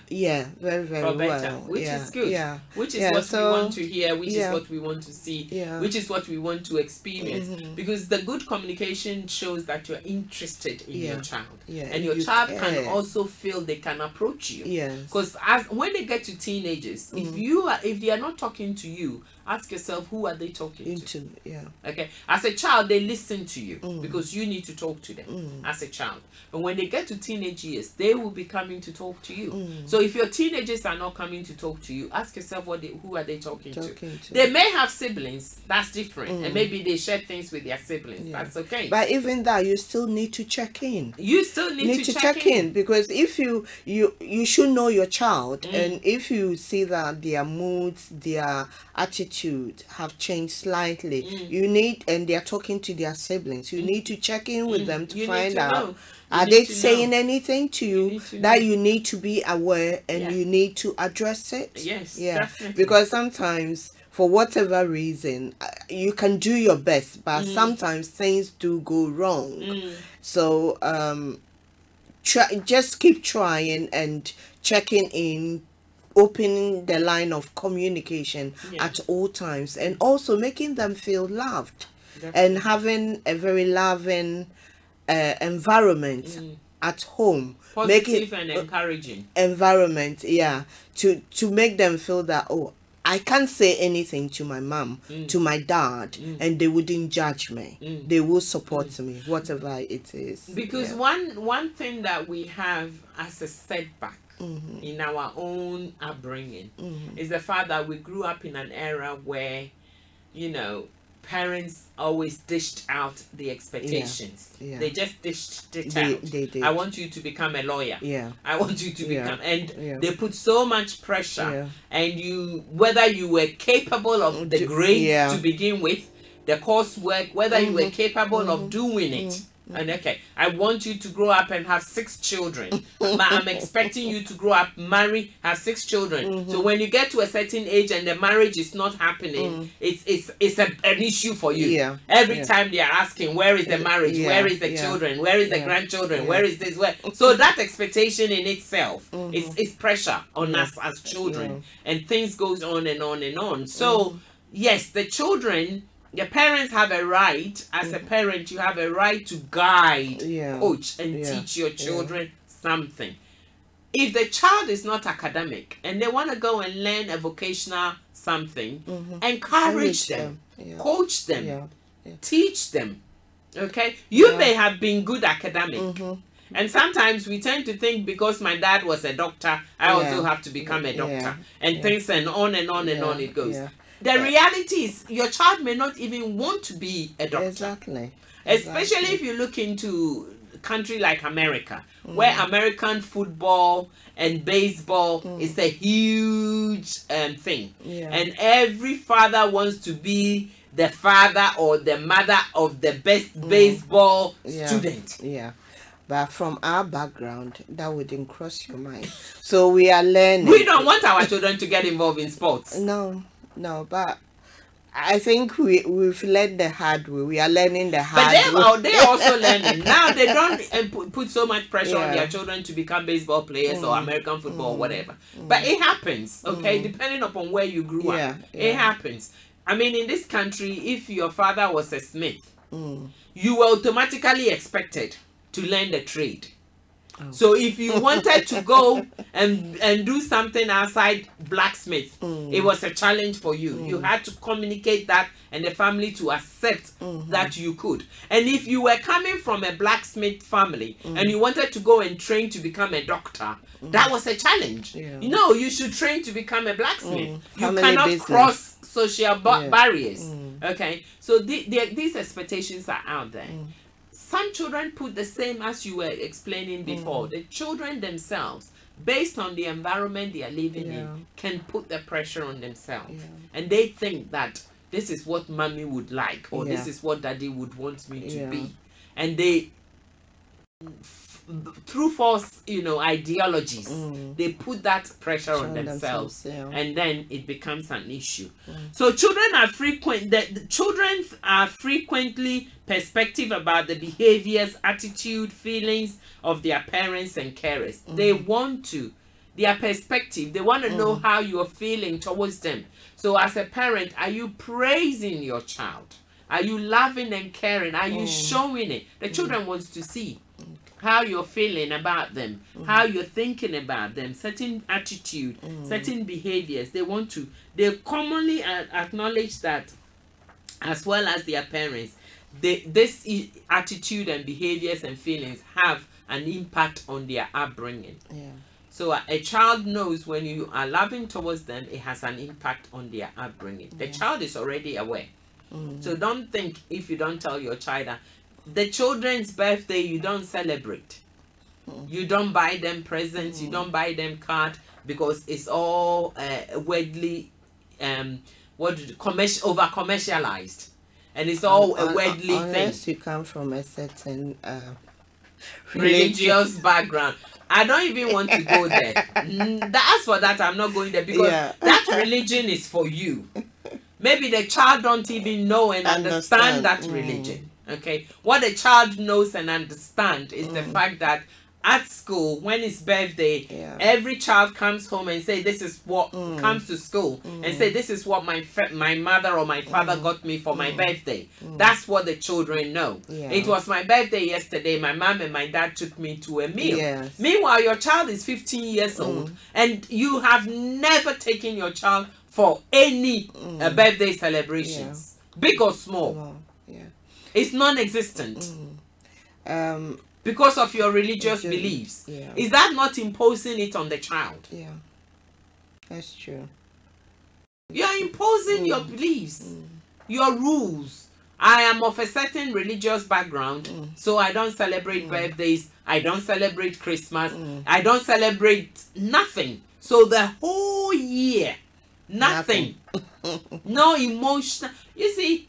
Very well, which is good, which is what we want to hear, which is what we want to see, which is what we want to experience, because the good communication shows that you're interested in your child, and your child can also feel they can approach you, because when they get to teenagers, if they are not talking to you, ask yourself, who are they talking to? Okay, as a child, they listen to you because you need to talk to them as a child. And when they get to teenage years, they will be coming to talk to you. So if your teenagers are not coming to talk to you, ask yourself, who are they talking to? They may have siblings, that's different, and maybe they share things with their siblings. That's okay. But even that, you still need to check in. You still need to check in, because if you should know your child, and if you see that their moods, their attitude have changed slightly, you need, and they are talking to their siblings, you need to check in with them to find out, are they saying anything to you that you need to be aware, and you need to address it? Definitely. Because sometimes, for whatever reason, you can do your best, but sometimes things do go wrong. So just keep trying and checking in, opening the line of communication at all times, and also making them feel loved. And having a very loving environment at home, positive and encouraging environment, to make them feel that, oh, I can't say anything to my mom, to my dad, and they wouldn't judge me. They will support me, whatever it is. Because one thing that we have as a setback in our own upbringing is the fact that we grew up in an era where, parents always dished out the expectations. They just dished it out. They did. I want you to become a lawyer. I want you to become, and they put so much pressure, and whether you were capable of the grades to begin with, the coursework, whether you were capable of doing it. And okay, I want you to grow up and have 6 children. I'm expecting you to grow up, marry, have 6 children. So when you get to a certain age and the marriage is not happening, it's an issue for you. Every time they are asking, where is the marriage? Where is the children? Where is the grandchildren? Where is this? Where? So that expectation in itself is pressure on us as children, and things goes on and on and on. So yes, the children. The parents have a right, as a parent, you have a right to guide, coach, and teach your children something. If the child is not academic and they want to go and learn a vocational something, encourage them, coach them, teach them. Okay? You may have been good academic. And sometimes we tend to think, because my dad was a doctor, I also have to become a doctor. And things, and on and on and on it goes. The reality is, your child may not even want to be a doctor. Especially if you look into a country like America, where American football and baseball is a huge thing. And every father wants to be the father or the mother of the best baseball student. But from our background, that wouldn't cross your mind. So we are learning. We don't want our children to get involved in sports. No, but I think we've learned the hard way. We are learning the hard way. But they're also learning. learning. Now they don't put so much pressure on their children to become baseball players or American football or whatever. But it happens, okay? Depending upon where you grew up. It happens. I mean, in this country, if your father was a smith, you were automatically expected to learn the trade. So if you wanted to go and do something outside blacksmith, it was a challenge for you. You had to communicate that and the family to accept that you could. And if you were coming from a blacksmith family and you wanted to go and train to become a doctor, that was a challenge. You know, you should train to become a blacksmith. You cannot cross social barriers. Okay, so these expectations are out there. Some children put the same as you were explaining before. The children themselves, based on the environment they are living in, can put the pressure on themselves. And they think that this is what mommy would like, or this is what daddy would want me to be. And they, through false, ideologies, they put that pressure on themselves, and then it becomes an issue. So children are frequently perspective about the behaviors, attitude, feelings of their parents and carers. They want to, their perspective, they want to know how you are feeling towards them. So as a parent, are you praising your child? Are you loving and caring? Are you showing it? The children wants to see how you're feeling about them, how you're thinking about them, certain attitude, certain behaviors. They commonly acknowledge that, as well as their parents, this attitude and behaviors and feelings have an impact on their upbringing. So a child knows when you are loving towards them, it has an impact on their upbringing. The child is already aware. So don't think, if you don't tell your child that the children's birthday you don't celebrate, you don't buy them presents, you don't buy them card, because it's all weirdly over commercialized, and it's all a weirdly thing. Unless you come from a certain religious background. I don't even want to go there. As for that, I'm not going there, because that religion is for you. Maybe the child don't even know and understand that religion. Okay, what a child knows and understand is the fact that at school, when it's birthday, every child comes home and say, this is what comes to school and say, this is what my mother or my father got me for my birthday. That's what the children know. It was my birthday yesterday. My mom and my dad took me to a meal. Meanwhile, your child is 15 years old and you have never taken your child for any birthday celebrations, big or small. It's non-existent. Because of your religious beliefs. Is that not imposing it on the child? That's true. You're imposing your beliefs, your rules. I am of a certain religious background, so I don't celebrate birthdays, I don't celebrate Christmas, I don't celebrate nothing. So the whole year, nothing. No emotion. You see,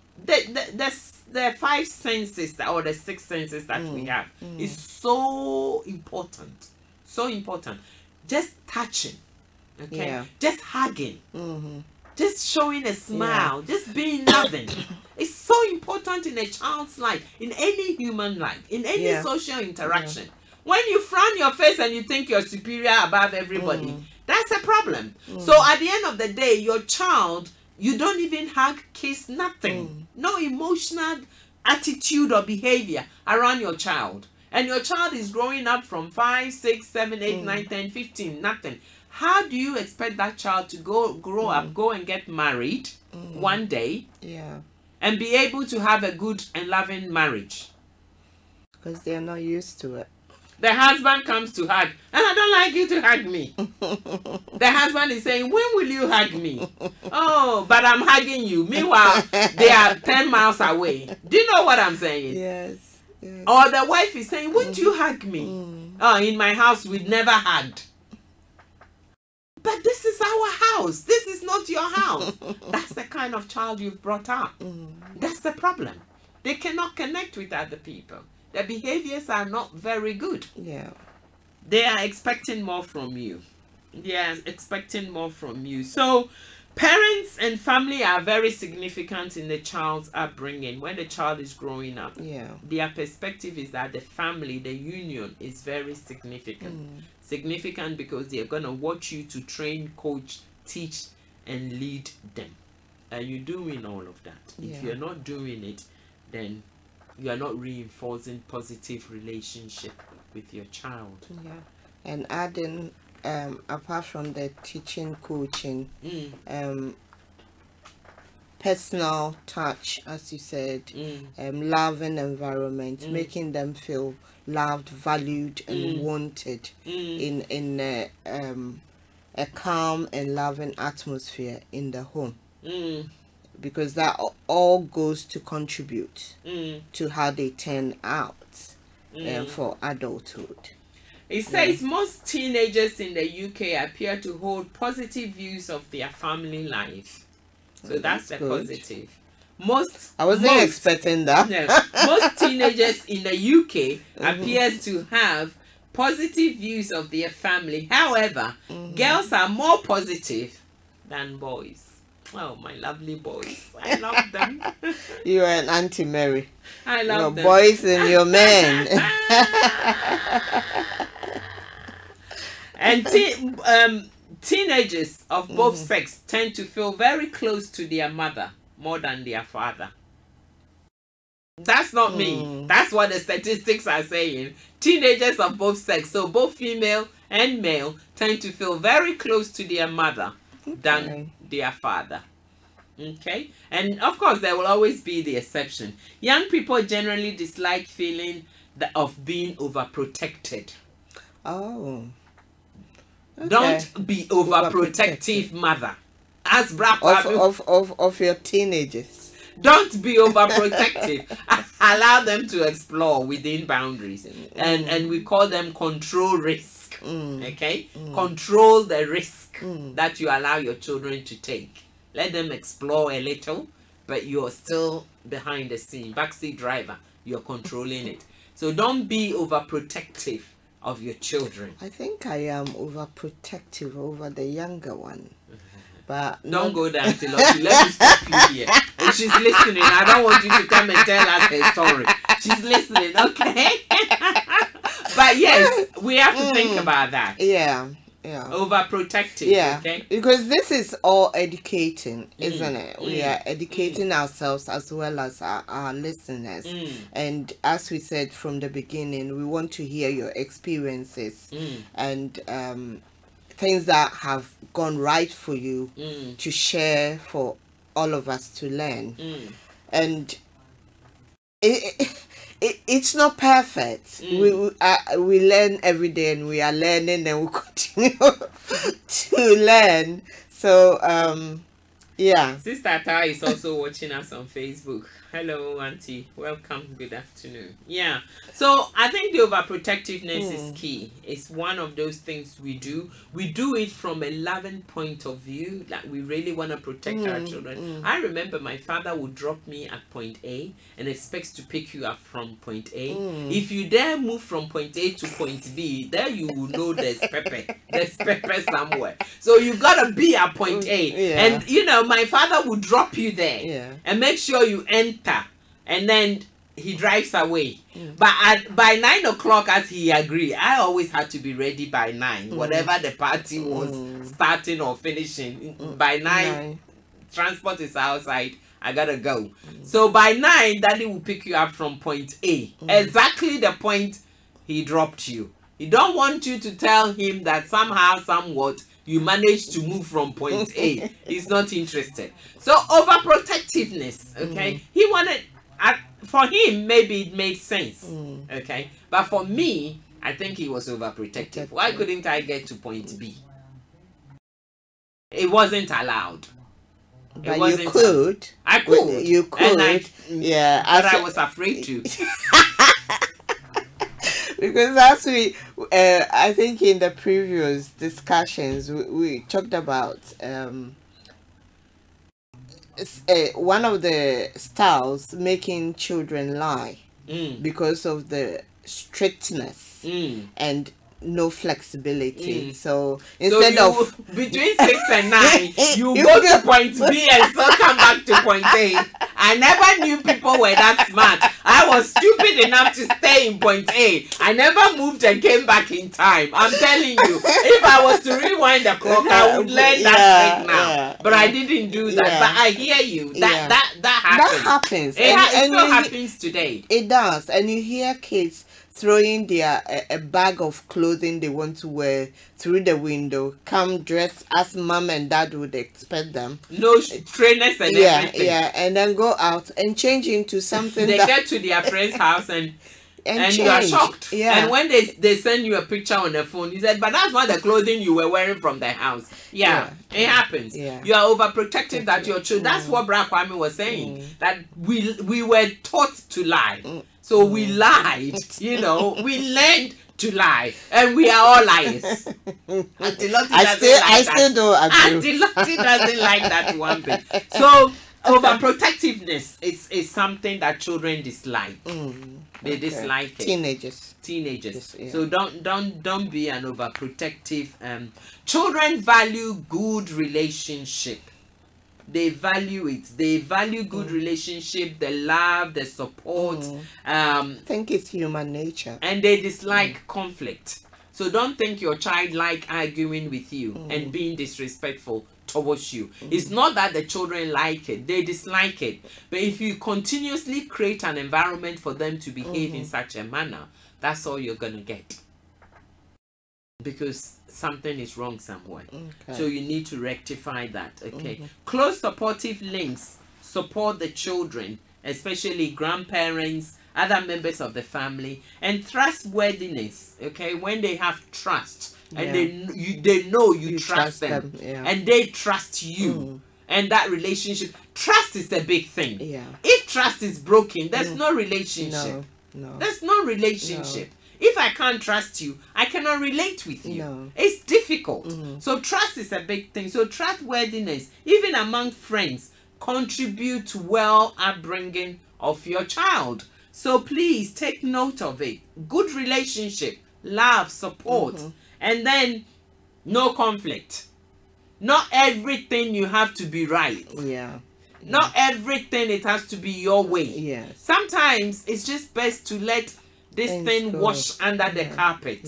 the five senses or the six senses that we have is so important. So important. Just touching, okay? Just hugging, just showing a smile, just being loving. It's so important in a child's life, in any human life, in any social interaction. When you frown your face and you think you're superior above everybody, that's a problem. So at the end of the day, your child, you don't even hug, kiss, nothing. No emotional attitude or behavior around your child. And your child is growing up from 5, 6, 7, 8, 9, 10, 15, nothing. How do you expect that child to grow up, go and get married one day, and be able to have a good and loving marriage? Because they're not used to it. The husband comes to hug, and I don't like you to hug me. The husband is saying, when will you hug me? Oh, but I'm hugging you. Meanwhile, they are 10 miles away. Do you know what I'm saying? Yes. Or the wife is saying, won't you hug me? Oh, in my house, we'd never hugged. But this is our house. This is not your house. That's the kind of child you've brought up. That's the problem. They cannot connect with other people. Their behaviors are not very good. They are expecting more from you. They are expecting more from you. So Parents and family are very significant in the child's upbringing. When the child is growing up, their perspective is that the family, the union, is very significant. Significant because they're going to watch you to train, coach, teach, and lead them. Are you doing all of that? If you're not doing it, then you are not reinforcing positive relationship with your child. And adding, apart from the teaching, coaching, personal touch, as you said, loving environment, making them feel loved, valued, and wanted in a calm and loving atmosphere in the home. Because that all goes to contribute to how they turn out for adulthood. It says most teenagers in the UK appear to hold positive views of their family life. So that's the good. Positive. I wasn't expecting that. No, most teenagers in the UK appears to have positive views of their family. However, girls are more positive than boys. Oh, my lovely boys. I love them. You are an Auntie Mary. I love them. Boys and your men. And teenagers of both sex tend to feel very close to their mother more than their father. That's not me. That's what the statistics are saying. Teenagers of both sex, so both female and male, tend to feel very close to their mother than their father. Okay, and of course there will always be the exception. Young people generally dislike feeling of being overprotected. Okay. Don't be overprotective, mother. As of your teenagers. Don't be overprotective. Allow them to explore within boundaries, and we call them control risk. Okay, control the risk that you allow your children to take. Let them explore a little, but you're still behind the scene, backseat driver. You're controlling it. So don't be overprotective of your children. I think I am overprotective over the younger one. But don't go down to Lottie. Let me stop you here. If she's listening, I don't want you to come and tell us her story. She's listening, okay? But yes, we have to think about that. Yeah. Overprotective. Okay? Because this is all educating, isn't it? We are educating ourselves as well as our listeners. And as we said from the beginning, we want to hear your experiences and things that have gone right for you to share for all of us to learn. And it's not perfect. We learn every day, and we are learning, and we continue to learn. So Sister Tara is also watching us on Facebook. Hello, Auntie. Welcome. Good afternoon. Yeah. So I think the overprotectiveness is key. It's one of those things we do. We do it from a loving point of view, that we really want to protect our children. I remember my father would drop me at point A and expects to pick you up from point A. If you dare move from point A to point B, there you will know there's pepper. There's pepper somewhere. So you gotta be at point A. And you know, my father would drop you there and make sure you enter, and then he drives away. But by 9 o'clock, as he agreed, I always had to be ready by 9. Whatever the party was starting or finishing, by 9, transport is outside. I gotta go. So by 9, Daddy will pick you up from point A, exactly the point he dropped you. He don't want you to tell him that somehow, somewhat, you managed to move from point A. He's not interested. So overprotectiveness, okay? He wanted, for him, maybe it made sense, okay? But for me, I think he was overprotective. Why couldn't I get to point B? It wasn't allowed. But you could. I could. You could. And I was afraid to. Because as we, I think in the previous discussions, we talked about one of the styles making children lie because of the strictness and no flexibility. So instead of between 6 and 9, you go to point B and still come back to point A. I never knew people were that smart. I was stupid enough to stay in point A. I never moved and came back in time. I'm telling you, if I was to rewind the clock, I would learn that trick now. But I didn't do that. But I hear you. That happens. That happens. It still happens today. It does. And you hear kids throwing their a bag of clothing they want to wear through the window, come dressed as mom and dad would expect them. No trainers and everything. Yeah, and then go out and change into something. They get to their friend's house and you are shocked. Yeah. And when they send you a picture on the phone, you said, but that's not the clothing you were wearing from the house. Yeah. It happens. Yeah. You are overprotective that your children. That's what Brad Kwame was saying. That we were taught to lie. So we lied, you know, we learned to lie, and we are all liars. Auntie Lottie I still don't agree. Auntie Lottie doesn't like that one bit. So overprotectiveness is something that children dislike. They dislike it. Teenagers. Yes, yeah. So So don't be an overprotective. Children value good relationship. They value it. They value good relationship, the love, the support. I think it's human nature. And they dislike conflict. So don't think your child like arguing with you and being disrespectful towards you. It's not that the children like it. They dislike it. But if you continuously create an environment for them to behave in such a manner, that's all you're going to get. Because something is wrong somewhere. So you need to rectify that. Close supportive links support the children, especially grandparents, other members of the family, and trustworthiness. When they have trust and they know you trust them, and they trust you, and that relationship, trust is a big thing. If trust is broken, there's no relationship. There's no relationship. If I can't trust you, I cannot relate with you. It's difficult. So trust is a big thing. So trustworthiness, even among friends, contribute to well upbringing of your child. So please take note of it. Good relationship, love, support, and then no conflict. Not everything you have to be right. Not everything it has to be your way. Sometimes it's just best to let this thing wash under the carpet.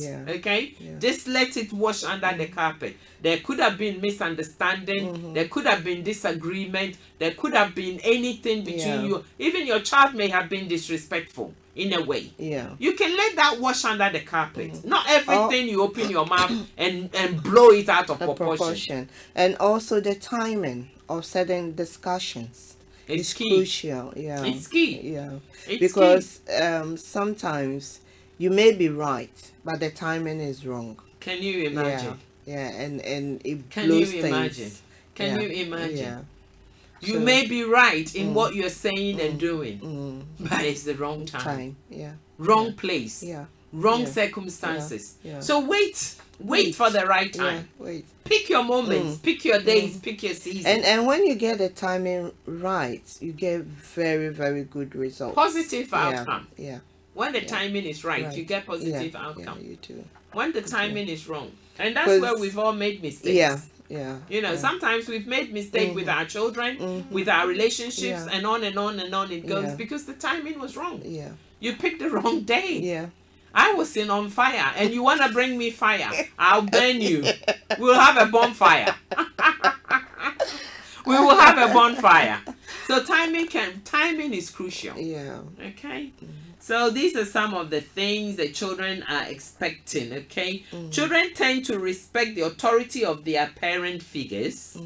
Just let it wash under the carpet. There could have been misunderstanding, there could have been disagreement, there could have been anything between you. Even your child may have been disrespectful in a way. You can let that wash under the carpet. Not everything you open your mouth and blow it out of proportion. And also the timing of certain discussions. It's key. Crucial. It's key. It's because sometimes you may be right, but the timing is wrong. Can you imagine? And it Can blows you things. imagine? Can you imagine? You may be right in what you're saying and doing, but it's the wrong time. Wrong place. Wrong circumstances. So wait for the right time. Pick your moments, pick your days, pick your season. And when you get the timing right, you get very, very good results. Positive outcome. When the timing is right, you get positive outcome. You too. When the timing is wrong. And that's where we've all made mistakes. You know, sometimes we've made mistakes with our children, with our relationships, and on and on and on it goes because the timing was wrong. You picked the wrong day. I was on fire and you want to bring me fire. I'll burn you. We'll have a bonfire. We will have a bonfire. So timing is crucial. Okay. So these are some of the things that children are expecting. Okay. Children tend to respect the authority of their parent figures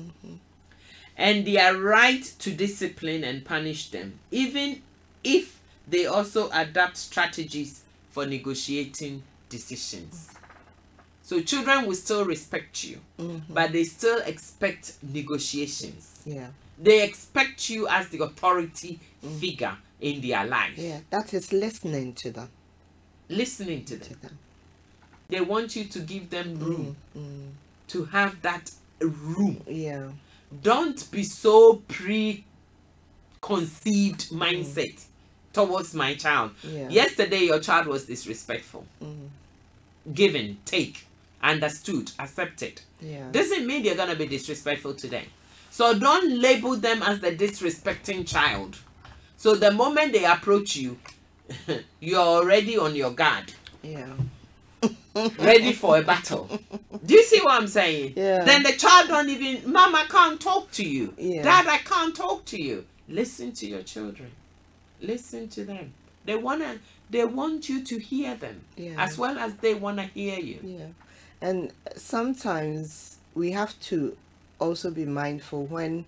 and their right to discipline and punish them, even if they also adapt strategies for negotiating decisions. So children will still respect you, but they still expect negotiations. They expect you as the authority figure in their life. That is listening to them. Listening to them. They want you to give them room to have that room. Don't be so preconceived mindset towards my child. Yesterday your child was disrespectful. given, take, understood, accepted. Yeah. Doesn't mean they're gonna be disrespectful today. So don't label them as the disrespecting child. So the moment they approach you, you're already on your guard. Yeah. Ready for a battle. Do you see what I'm saying? Yeah. Then the child don't even, Mom, I can't talk to you. Yeah. Dad, I can't talk to you. Listen to your children. Listen to them. They want you to hear them, Yeah. as well as they wanna hear you. Yeah. And sometimes we have to also be mindful when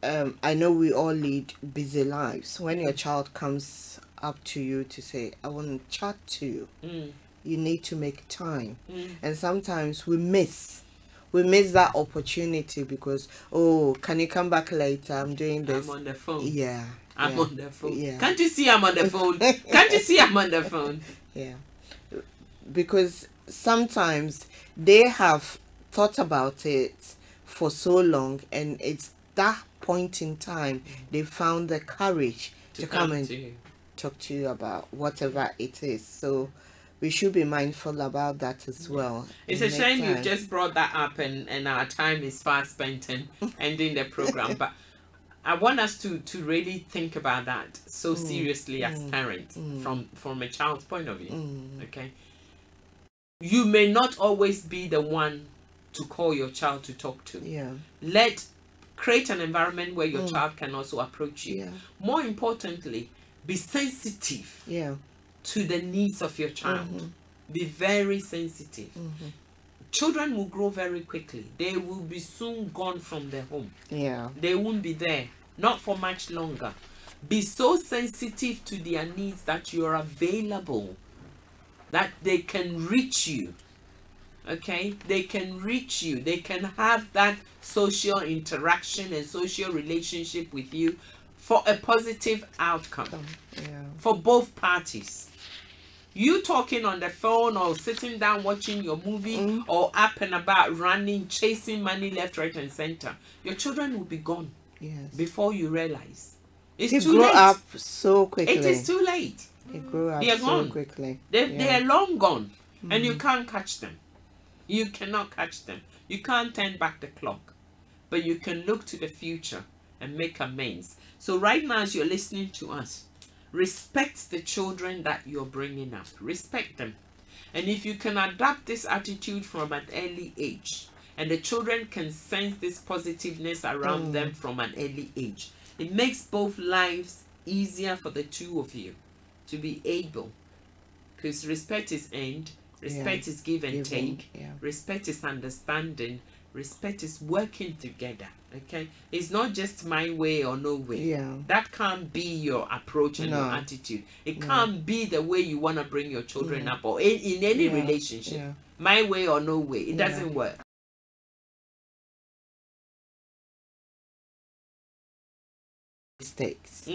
I know we all lead busy lives. When your child comes up to you to say, I want to chat to you, you need to make time. And sometimes we miss that opportunity because, oh, can you come back later? I'm doing this. I'm on the phone. Yeah. I'm on the phone. Yeah. Can't you see I'm on the phone? Can't you see I'm on the phone? Yeah. Because sometimes they have thought about it for so long, and it's that point in time they found the courage to come and talk to you about whatever it is. So we should be mindful about that as well. It's a shame you've just brought that up, and our time is fast spent and ending the program. But I want us to really think about that so seriously as parents from a child's point of view. Okay. You may not always be the one to call your child to talk to. Yeah. Create an environment where your child can also approach you. Yeah. More importantly, be sensitive to the needs of your child. Be very sensitive. Children will grow very quickly. They will be soon gone from their home. Yeah. They won't be there, not for much longer. Be so sensitive to their needs that you are available, that they can reach you. Okay, they can reach you. They can have that social interaction and social relationship with you for a positive outcome for both parties. You talking on the phone or sitting down watching your movie or up and about running, chasing money left, right, and center, your children will be gone before you realize. It's too late. They grow up so quickly. It is too late. They grow up so gone. Quickly. They are long gone, and you can't catch them. You cannot catch them. You can't turn back the clock, but you can look to the future and make amends. So right now, as you're listening to us, respect the children that you're bringing up. Respect them. And if you can adapt this attitude from an early age, and the children can sense this positiveness around them from an early age, it makes both lives easier for the two of you to be able, because respect is earned, respect is give and take, respect is understanding, respect is working together. Okay, it's not just my way or no way. That can't be your approach and your attitude. It can't be the way you want to bring your children up, or in any relationship. My way or no way. It doesn't work. Mistakes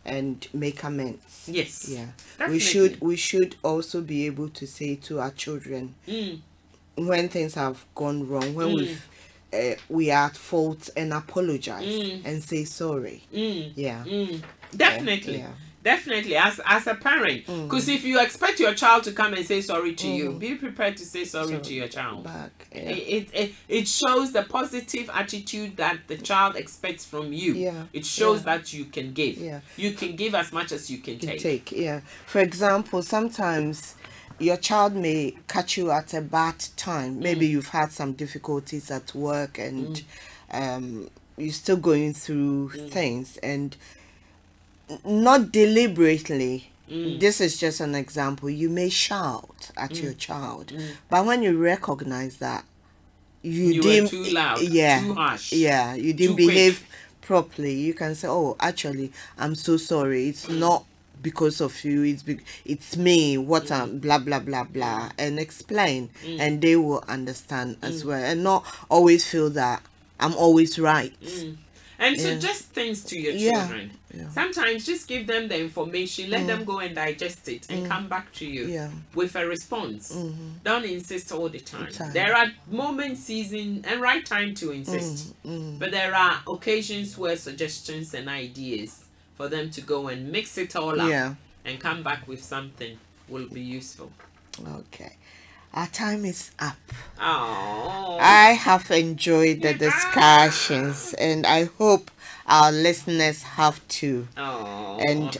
and make amends. Yes. Yeah. Definitely. We should also be able to say to our children when things have gone wrong, when we are at fault, and apologize and say sorry. Definitely. Definitely, as a parent, because if you expect your child to come and say sorry to you, be prepared to say sorry to your child. It shows the positive attitude that the child expects from you. It shows that you can give. You can give as much as you can take. For example, sometimes your child may catch you at a bad time. Maybe you've had some difficulties at work, and you're still going through things, and not deliberately, this is just an example, you may shout at your child, but when you recognize that you didn't, were too loud, too harsh, you didn't behave properly, you can say, oh, actually, I'm so sorry, it's not because of you, it's me, what I'm blah blah blah blah, and explain, and they will understand as well, and not always feel that I'm always right. And suggest things to your children. Sometimes just give them the information, let them go and digest it, and come back to you with a response. Don't insist all the time. There are moments, season, and right time to insist. But there are occasions where suggestions and ideas for them to go and mix it all up and come back with something will be useful. Okay. our time is up. Oh. I have enjoyed the discussions, and I hope our listeners have too. Oh. And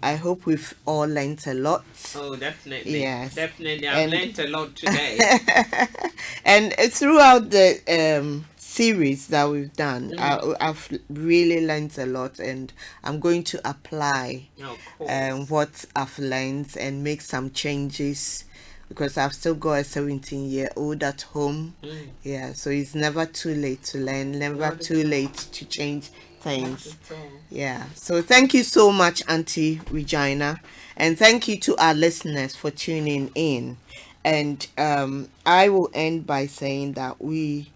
I hope we've all learned a lot. Oh, definitely. Yes. Definitely. I've learned a lot today. And throughout the series that we've done, I've really learned a lot, and I'm going to apply what I've learned and make some changes, because I've still got a 17-year-old at home. Yeah, so it's never too late to learn, never too late to change things. Yeah, so thank you so much, Auntie Regina, and thank you to our listeners for tuning in. And I will end by saying that we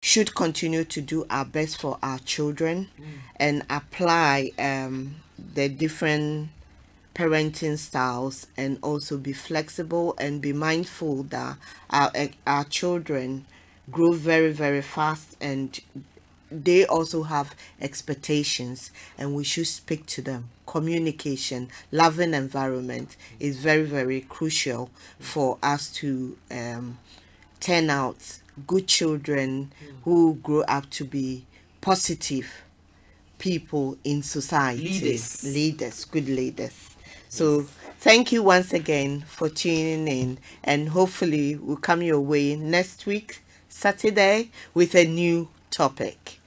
should continue to do our best for our children and apply the different parenting styles, and also be flexible and be mindful that our children grow very, very fast, and they also have expectations, and we should speak to them. Communication, loving environment is very, very crucial for us to turn out good children who grow up to be positive people in society. Leaders, good leaders. So thank you once again for tuning in, and hopefully we'll come your way next week, Saturday, with a new topic.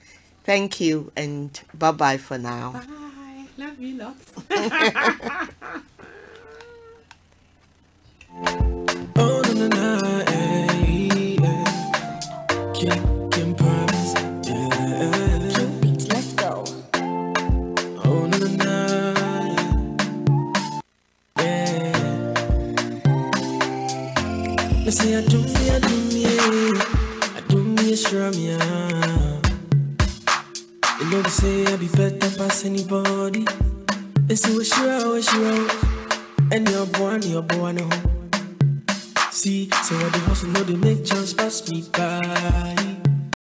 Thank you, and bye-bye for now. Bye. Love you lots. Oh, no, no, no, Kim promise, Let's go. Oh, no, no, no, yeah. Let's say I do me, sure me, You know they say I be better past anybody. They say we sure, and your boy no. See, so what they hustle know they make chance pass me by.